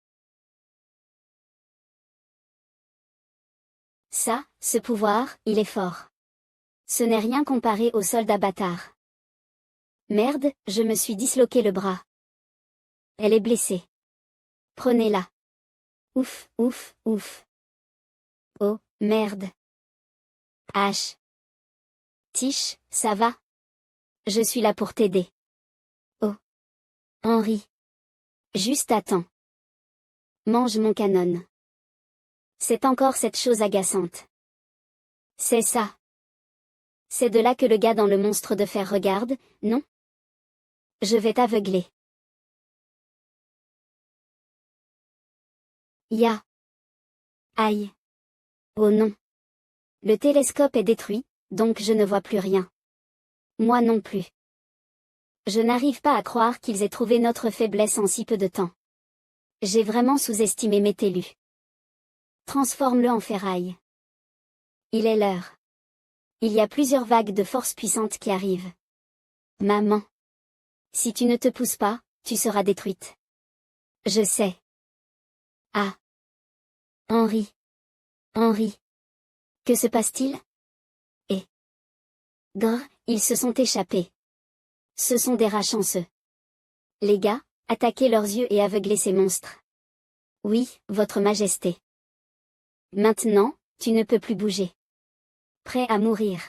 Ça, ce pouvoir, il est fort. Ce n'est rien comparé aux soldats bâtards. Merde, je me suis disloqué le bras. Elle est blessée. Prenez-la. Ouf, ouf, ouf. Oh, merde. H. Tiche, ça va? Je suis là pour t'aider. Oh. Henri. Juste attends. Mange mon canon. C'est encore cette chose agaçante. C'est ça. C'est de là que le gars dans le monstre de fer regarde, non? Je vais t'aveugler. Ya. Aïe. Oh non. Le télescope est détruit, donc je ne vois plus rien. Moi non plus. Je n'arrive pas à croire qu'ils aient trouvé notre faiblesse en si peu de temps. J'ai vraiment sous-estimé Métélu. Transforme-le en ferraille. Il est l'heure. Il y a plusieurs vagues de force puissantes qui arrivent. Maman. Si tu ne te pousses pas, tu seras détruite. Je sais. Ah. Henri. Henri. Que se passe-t-il? Et. Grrr, ils se sont échappés. Ce sont des rats chanceux. Les gars, attaquez leurs yeux et aveuglez ces monstres. Oui, Votre Majesté. Maintenant, tu ne peux plus bouger. Prêt à mourir.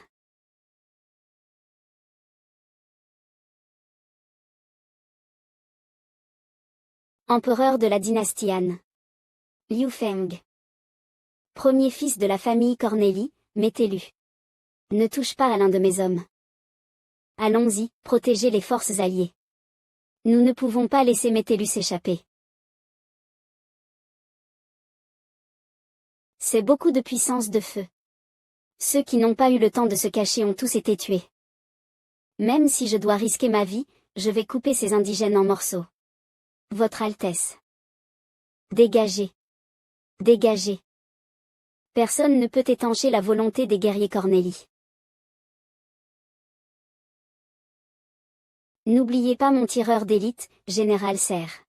Empereur de la dynastie Han. Liu Feng. Premier fils de la famille Cornélie, Métélu. Ne touche pas à l'un de mes hommes. Allons-y, protégez les forces alliées. Nous ne pouvons pas laisser Métélu s'échapper. C'est beaucoup de puissance de feu. Ceux qui n'ont pas eu le temps de se cacher ont tous été tués. Même si je dois risquer ma vie, je vais couper ces indigènes en morceaux. Votre Altesse. Dégagez. Dégagez. Personne ne peut étancher la volonté des guerriers Cornélie. N'oubliez pas mon tireur d'élite, Général Serre.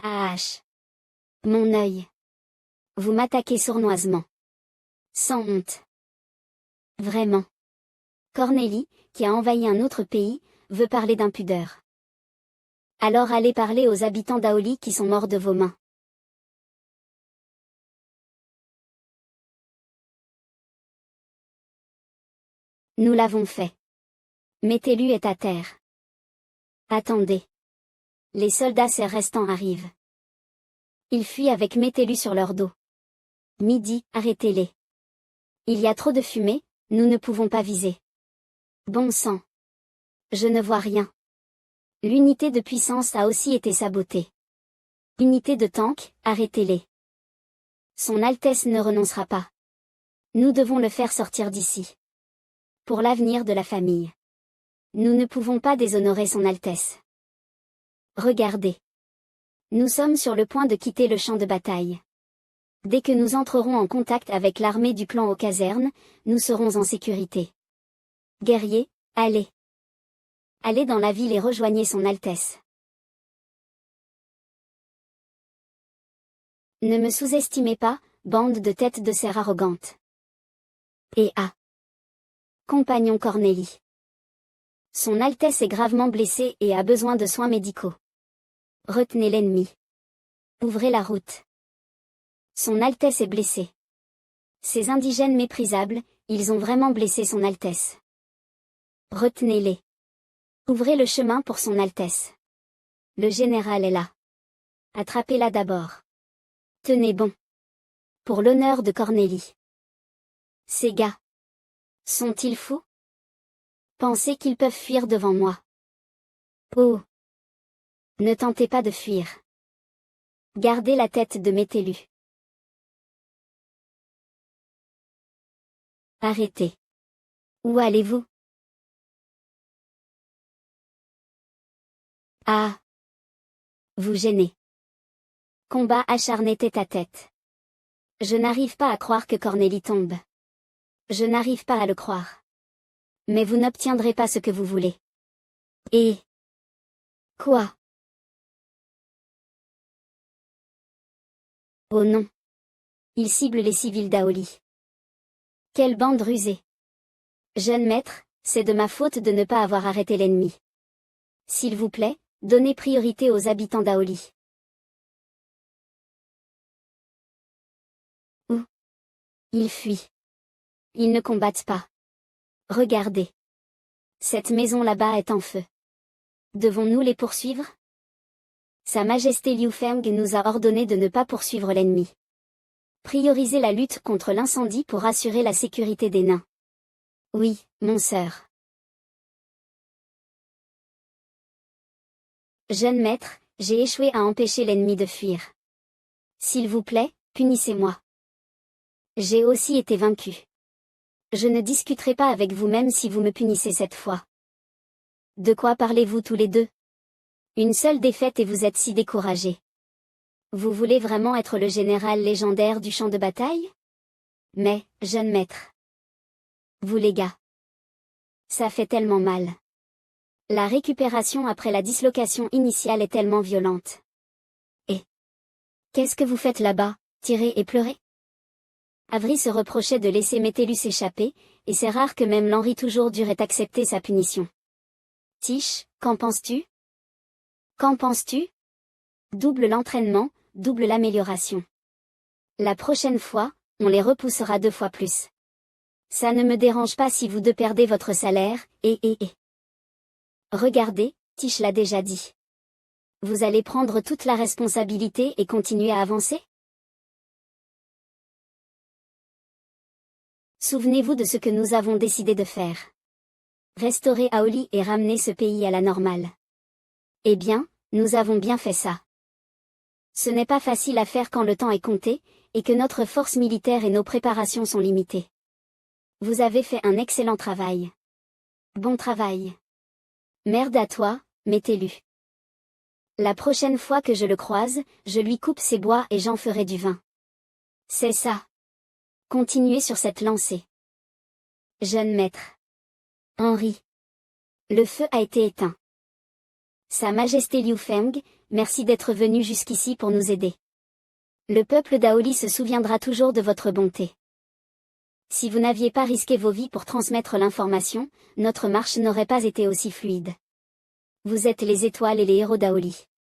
Ah. Mon œil. Vous m'attaquez sournoisement. Sans honte. Vraiment. Cornélie, qui a envahi un autre pays, veut parler d'impudeur. Alors allez parler aux habitants d'Aoli qui sont morts de vos mains. Nous l'avons fait. Mételu est à terre. Attendez. Les soldats serfs restants arrivent. Ils fuient avec Mételu sur leur dos. Midi, arrêtez-les. Il y a trop de fumée, nous ne pouvons pas viser. Bon sang. Je ne vois rien. L'unité de puissance a aussi été sabotée. Unité de tank, arrêtez-les. Son Altesse ne renoncera pas. Nous devons le faire sortir d'ici. Pour l'avenir de la famille. Nous ne pouvons pas déshonorer son Altesse. Regardez. Nous sommes sur le point de quitter le champ de bataille. Dès que nous entrerons en contact avec l'armée du clan aux casernes, nous serons en sécurité. Guerriers, allez. Allez dans la ville et rejoignez son Altesse. Ne me sous-estimez pas, bande de têtes de cerf arrogantes. Et compagnon Cornélie. Son Altesse est gravement blessée et a besoin de soins médicaux. Retenez l'ennemi. Ouvrez la route. Son Altesse est blessée. Ces indigènes méprisables, ils ont vraiment blessé son Altesse. Retenez-les. Ouvrez le chemin pour son Altesse. Le général est là. Attrapez-la d'abord. Tenez bon. Pour l'honneur de Cornélie. Ces gars. Sont-ils fous? Pensez qu'ils peuvent fuir devant moi. Oh! Ne tentez pas de fuir. Gardez la tête de Mételu. Arrêtez. Où allez-vous? Ah! Vous gênez. Combat acharné tête à tête. Je n'arrive pas à croire que Cornélie tombe. Je n'arrive pas à le croire. Mais vous n'obtiendrez pas ce que vous voulez. Et... Quoi? Oh non. Il cible les civils d'Aoli. Quelle bande rusée. Jeune maître, c'est de ma faute de ne pas avoir arrêté l'ennemi. S'il vous plaît, donnez priorité aux habitants d'Aoli. Où? Ils fuient. Ils ne combattent pas. Regardez. Cette maison là-bas est en feu. Devons-nous les poursuivre? Sa Majesté Liu Feng nous a ordonné de ne pas poursuivre l'ennemi. Priorisez la lutte contre l'incendie pour assurer la sécurité des nains. Oui, mon sœur. Jeune maître, j'ai échoué à empêcher l'ennemi de fuir. S'il vous plaît, punissez-moi. J'ai aussi été vaincu. Je ne discuterai pas avec vous même si vous me punissez cette fois. De quoi parlez-vous tous les deux? Une seule défaite et vous êtes si découragé. Vous voulez vraiment être le général légendaire du champ de bataille? Mais, jeune maître. Vous les gars. Ça fait tellement mal. La récupération après la dislocation initiale est tellement violente. Et qu'est-ce que vous faites là-bas, tirer et pleurer? Avry se reprochait de laisser Métellus s'échapper, et c'est rare que même l'Henri toujours dur ait accepté sa punition. Tiche, qu'en penses-tu? Qu'en penses-tu? Double l'entraînement, double l'amélioration. La prochaine fois, on les repoussera 2 fois plus. Ça ne me dérange pas si vous deux perdez votre salaire, et. Regardez, Tiche l'a déjà dit. Vous allez prendre toute la responsabilité et continuer à avancer? Souvenez-vous de ce que nous avons décidé de faire. Restaurer Aoli et ramener ce pays à la normale. Eh bien, nous avons bien fait ça. Ce n'est pas facile à faire quand le temps est compté, et que notre force militaire et nos préparations sont limitées. Vous avez fait un excellent travail. Bon travail. Merde à toi, Métellus. La prochaine fois que je le croise, je lui coupe ses bois et j'en ferai du vin. C'est ça. Continuez sur cette lancée. Jeune maître. Henri. Le feu a été éteint. Sa Majesté Liu Feng, merci d'être venu jusqu'ici pour nous aider. Le peuple d'Aoli se souviendra toujours de votre bonté. Si vous n'aviez pas risqué vos vies pour transmettre l'information, notre marche n'aurait pas été aussi fluide. Vous êtes les étoiles et les héros d'Aoli.